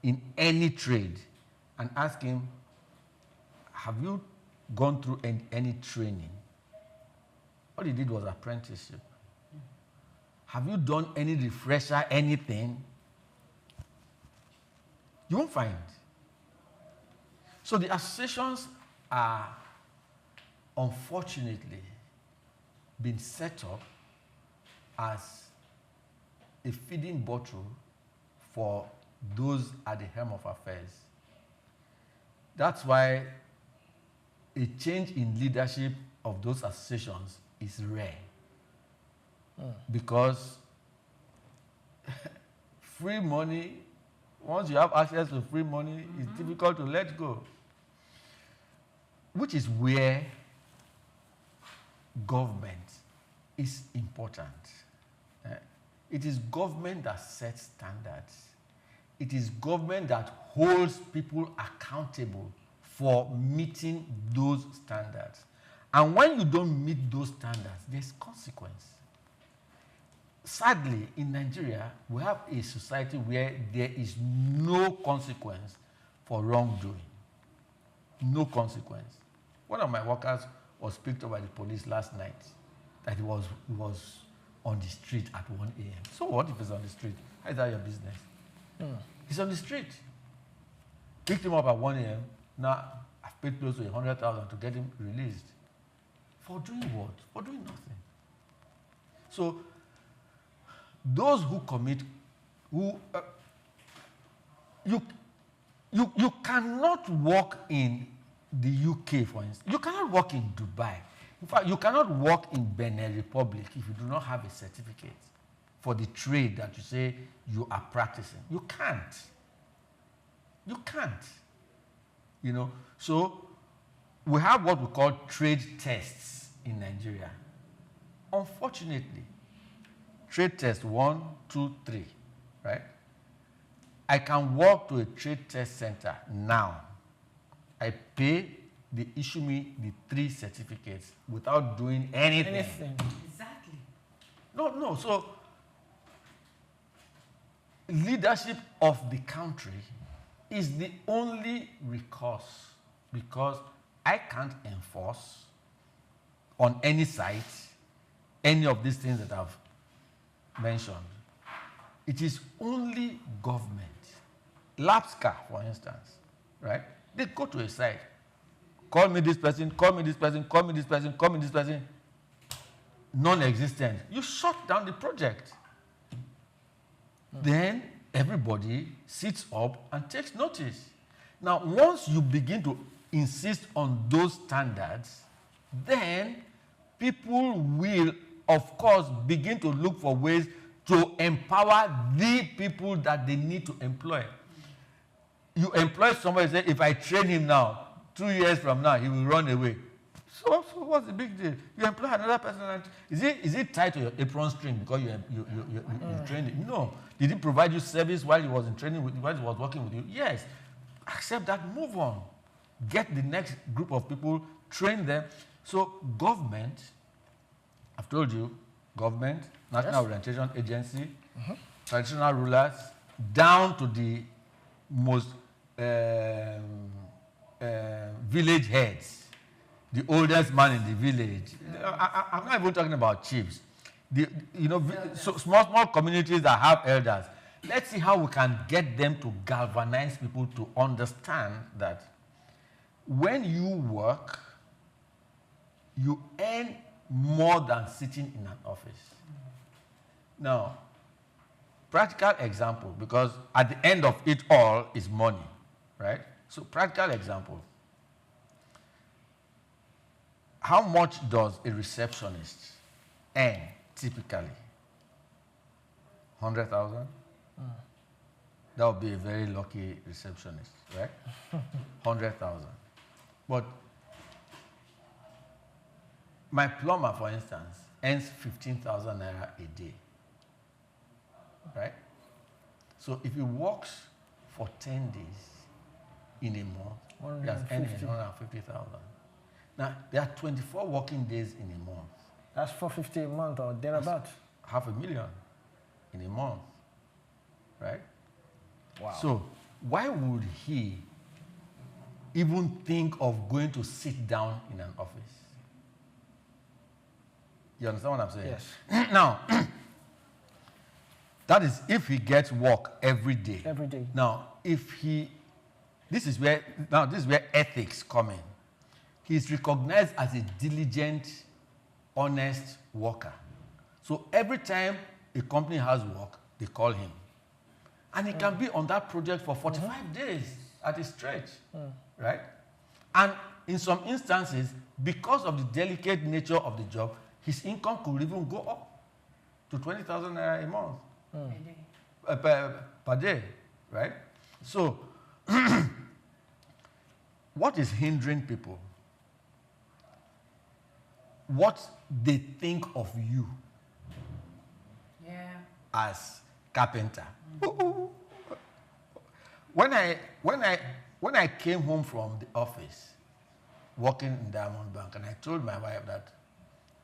in any trade, and ask him, have you gone through any training? All he did was apprenticeship. Have you done any refresher, anything? You won't find. So the associations are, unfortunately, been set up as a feeding bottle for those at the helm of affairs. That's why a change in leadership of those associations is rare. Because free money, once you have access to free money, it's difficult to let go. Which is where government is important. It is government that sets standards. It is government that holds people accountable for meeting those standards. And when you don't meet those standards, there's consequence. Sadly, in Nigeria, we have a society where there is no consequence for wrongdoing. No consequence. One of my workers was picked up by the police last night that he was on the street at 1 a.m. So what if he's on the street? How is that your business? He's on the street. Picked him up at 1 a.m. Now, I've paid close to 100,000 to get him released. For doing what? For doing nothing. So, those who commit, you cannot work in the UK, for instance. You cannot work in Dubai. In fact, you cannot work in Benin Republic if you do not have a certificate for the trade that you say you are practicing. You can't. You can't. You know, so we have what we call trade tests in Nigeria. Unfortunately, trade test 1, 2, 3, right? I can walk to a trade test center now. I pay, they issue me the 3 certificates without doing anything. Exactly. No. So, leadership of the country is the only recourse, because I can't enforce on any site any of these things that I've mentioned. It is only government. LAPSCA, for instance, right? They go to a site, call me this person, call me this person, call me this person, call me this person, non-existent. You shut down the project. Then everybody sits up and takes notice. Now, once you begin to insist on those standards, then people will, of course, begin to look for ways to empower the people that they need to employ. You employ somebody, say, if I train him now, 2 years from now, he will run away. So what's the big deal? You employ another person, and is it tied to your apron string because you trained him? No. Did he provide you service while he was in training while he was working with you? Yes. Accept that, move on. Get the next group of people, train them. So government, I've told you, government, National Orientation Agency, traditional rulers, down to the most village heads, the oldest man in the village. I'm not even talking about chiefs. So small communities that have elders. Let's see how we can get them to galvanize people to understand that when you work, you earn more than sitting in an office. Now, practical example, because at the end of it all is money, right? So practical example. How much does a receptionist earn typically? 100,000? That would be a very lucky receptionist, right? 100,000. But my plumber, for instance, earns 15,000 naira a day, right? So if he works for 10 days in a month, he has earned 150,000. Now, there are 24 working days in a month. That's 450 a month or thereabouts. $500,000 in a month, right? Wow. So why would he even think of going to sit down in an office? You understand what I'm saying? Yes. Now, that is if he gets work every day. Every day. Now, this is where ethics come in. He's recognized as a diligent, honest worker. So every time a company has work, they call him. And he can be on that project for 45 days at a stretch, right? And in some instances, because of the delicate nature of the job, his income could even go up to 20,000 naira a month. Per day, right? So, what is hindering people? What they think of you as carpenter. When I came home from the office, working in Diamond Bank, and I told my wife that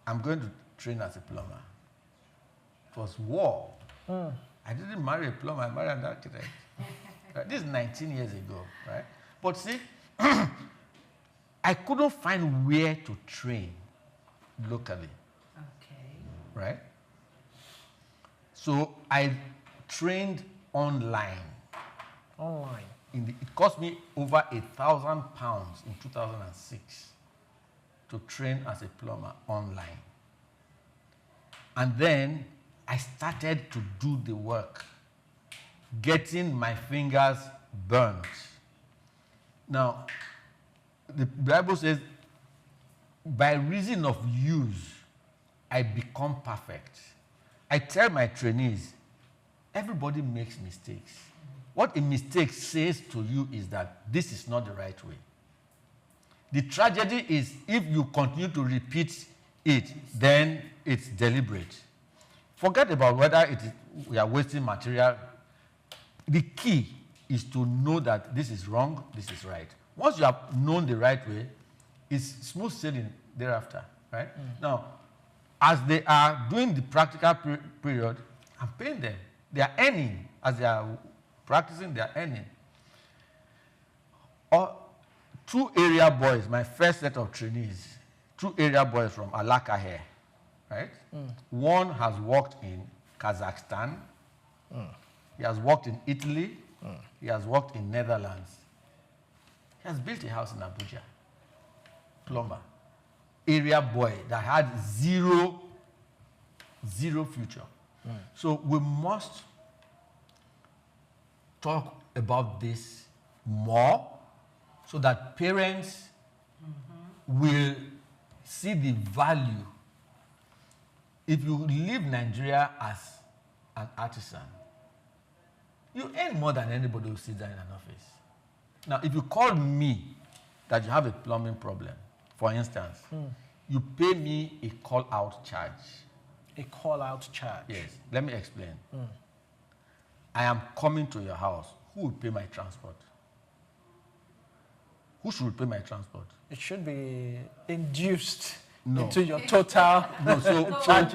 I'm going to train as a plumber. It was war. I didn't marry a plumber, I married an architect. Right? This is 19 years ago, right? But see, I couldn't find where to train locally. Okay. Right? So I trained online. Online. It cost me over £1,000 in 2006 to train as a plumber online. And then I started to do the work, getting my fingers burnt. Now, the Bible says, by reason of use, I become perfect. I tell my trainees, everybody makes mistakes. What a mistake says to you is that this is not the right way. The tragedy is if you continue to repeat it, then it's deliberate. Forget about whether we are wasting material. The key is to know that this is wrong, this is right. Once you have known the right way, it's smooth sailing thereafter, right? Now, as they are doing the practical period, I'm paying them. They are earning. As they are practicing, they are earning. Or 2 area boys, my first set of trainees, 2 area boys from Alaka here, right? One has worked in Kazakhstan. He has worked in Italy. He has worked in Netherlands. He has built a house in Abuja. Plumber. Area boy that had zero future. So we must talk about this more so that parents will see the value. If you leave Nigeria as an artisan, you earn more than anybody who sits down in an office. Now, if you call me that you have a plumbing problem, for instance, you pay me a call-out charge. A call-out charge? Yes. Let me explain. I am coming to your house. Who will pay my transport? Who should pay my transport? It should be induced No. into your total. No, what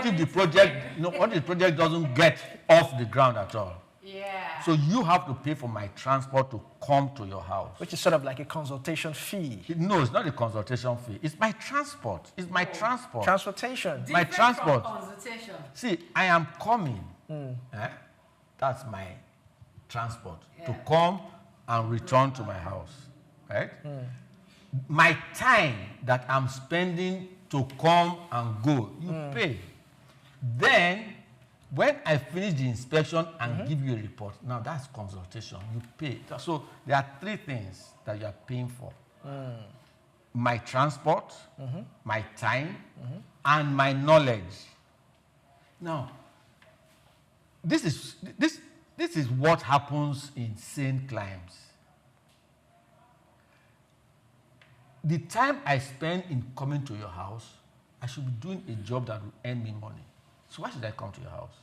if the project, what if the project doesn't get off the ground at all? Yeah. So you have to pay for my transport to come to your house. Which is sort of like a consultation fee. No, it's not a consultation fee. It's my transport. It's my transport. Transportation. My Different transport. from consultation. See, I am coming. That's my transport to come and return to my house, right? My time that I'm spending to come and go, you pay. Then, when I finish the inspection and give you a report, now that's consultation. You pay. So there are three things that you are paying for: my transport, my time, and my knowledge. Now, this is what happens in sane climes. The time I spend in coming to your house, I should be doing a job that will earn me money. So why should I come to your house?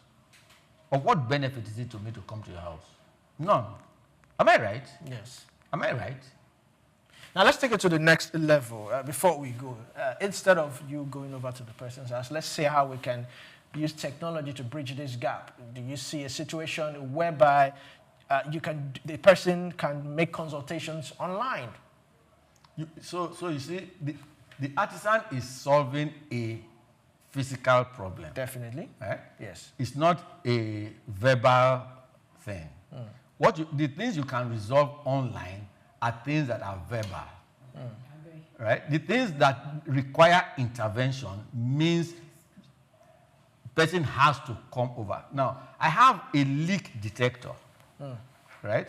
Of what benefit is it to me to come to your house? None. Am I right? Yes. Am I right? Now let's take it to the next level before we go. Instead of you going over to the person's house, let's see how we can use technology to bridge this gap. Do you see a situation whereby the person can make consultations online? So you see, the artisan is solving a physical problem. Definitely. Right? Yes. It's not a verbal thing. The things you can resolve online are things that are verbal. Right? The things that require intervention means person has to come over. Now, I have a leak detector, right?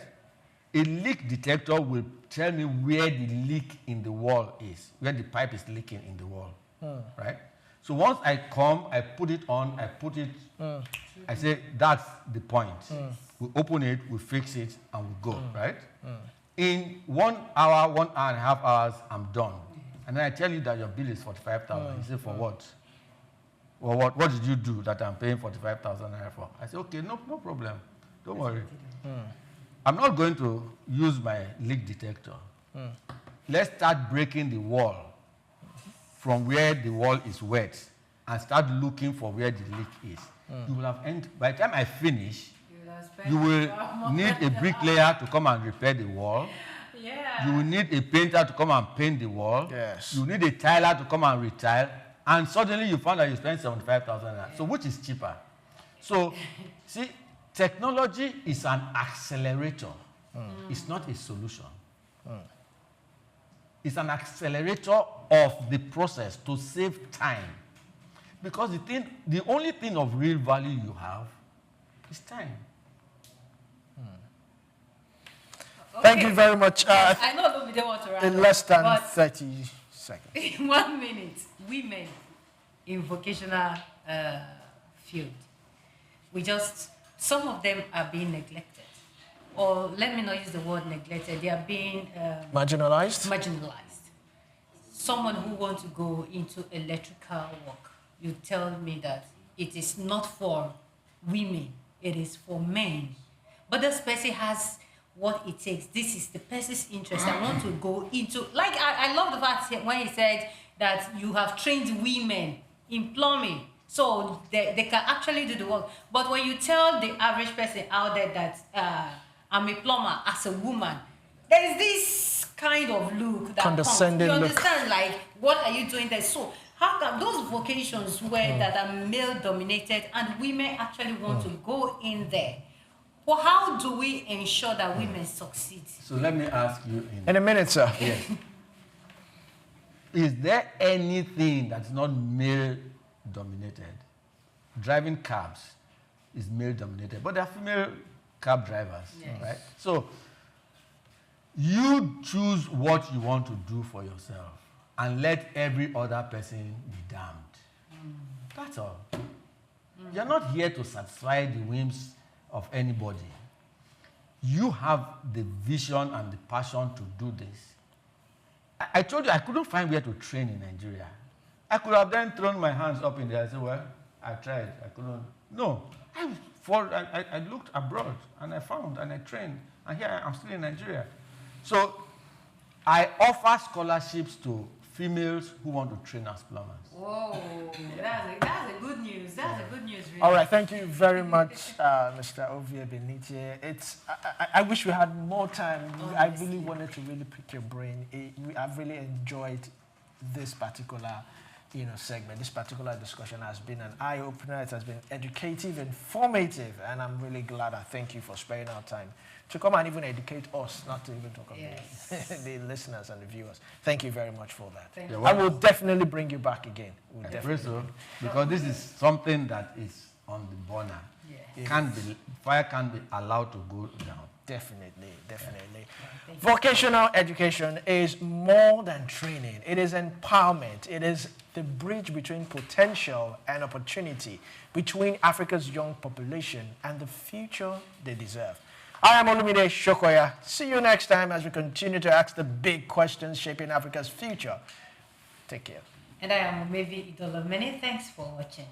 A leak detector will tell me where the leak in the wall is, where the pipe is leaking in the wall, right? So once I come, I put it on, I say, that's the point. We open it, we fix it, and we go, right? In 1 hour, 1 hour and a half hours, I'm done. And then I tell you that your bill is 45,000. You say, for what? Well, what did you do that I'm paying 45,000 naira for? I say, okay, no problem. Don't worry. I'm not going to use my leak detector. Let's start breaking the wall from where the wall is wet and start looking for where the leak is. You will have by the time I finish, you will need a bricklayer to come and repair the wall. Yeah. You will need a painter to come and paint the wall. Yes. You need a tiler to come and retile. And suddenly you find that you spend 75,000 naira. So which is cheaper? So, see, technology is an accelerator. It's not a solution. It's an accelerator of the process to save time. Because the only thing of real value you have is time. Thank you very much. I know we don't want to wrap In up, less than but 30 seconds. in 1 minute, women in vocational field, some of them are being neglected. Or let me not use the word neglected, they are being Marginalized? marginalized. Someone who wants to go into electrical work, you tell me that it is not for women, it is for men. But this person has what it takes. This is the person's interest. I want to go into, like I love the fact when he said that you have trained women in plumbing, so they can actually do the work. But when you tell the average person out there that I'm a plumber as a woman, there is this kind of look that condescending comes. You look. understand, like, what are you doing there? So how come those vocations where that are male dominated and women actually want to go in there? Well, how do we ensure that women succeed? So let me ask you In a minute, sir. Yes. Is there anything that's not male dominated? Driving cabs is male dominated, but there are female cab drivers, right? So you choose what you want to do for yourself and let every other person be damned. That's all. You're not here to satisfy the whims of anybody. You have the vision and the passion to do this. I told you I couldn't find where to train in Nigeria. I could have then thrown my hands up in there and said, well, I tried, I couldn't. No, I looked abroad and I found and I trained, and here I'm still in Nigeria. So I offer scholarships to females who want to train as plumbers. Whoa, that's a good news. That's a good news, really. All right, thank you very much, Mr. Ovie Binitie. I wish we had more time. Honestly. I really wanted to really pick your brain. I've really enjoyed this particular, segment. This particular discussion has been an eye-opener. It has been educative, informative, and I'm really glad. I thank you for sparing our time to come and even educate us, not to even talk about the listeners and the viewers. Thank you very much for that. Thank you. I will definitely bring you back again. We'll I definitely pray so, bring you. because this is something that is on the burner. Yes. Fire can't be allowed to go down. Definitely. Vocational education is more than training. It is empowerment. It is the bridge between potential and opportunity, between Africa's young population and the future they deserve. I am Olumide Sokoya. See you next time as we continue to ask the big questions shaping Africa's future. Take care. And I am Ovie Binitie. Many thanks for watching.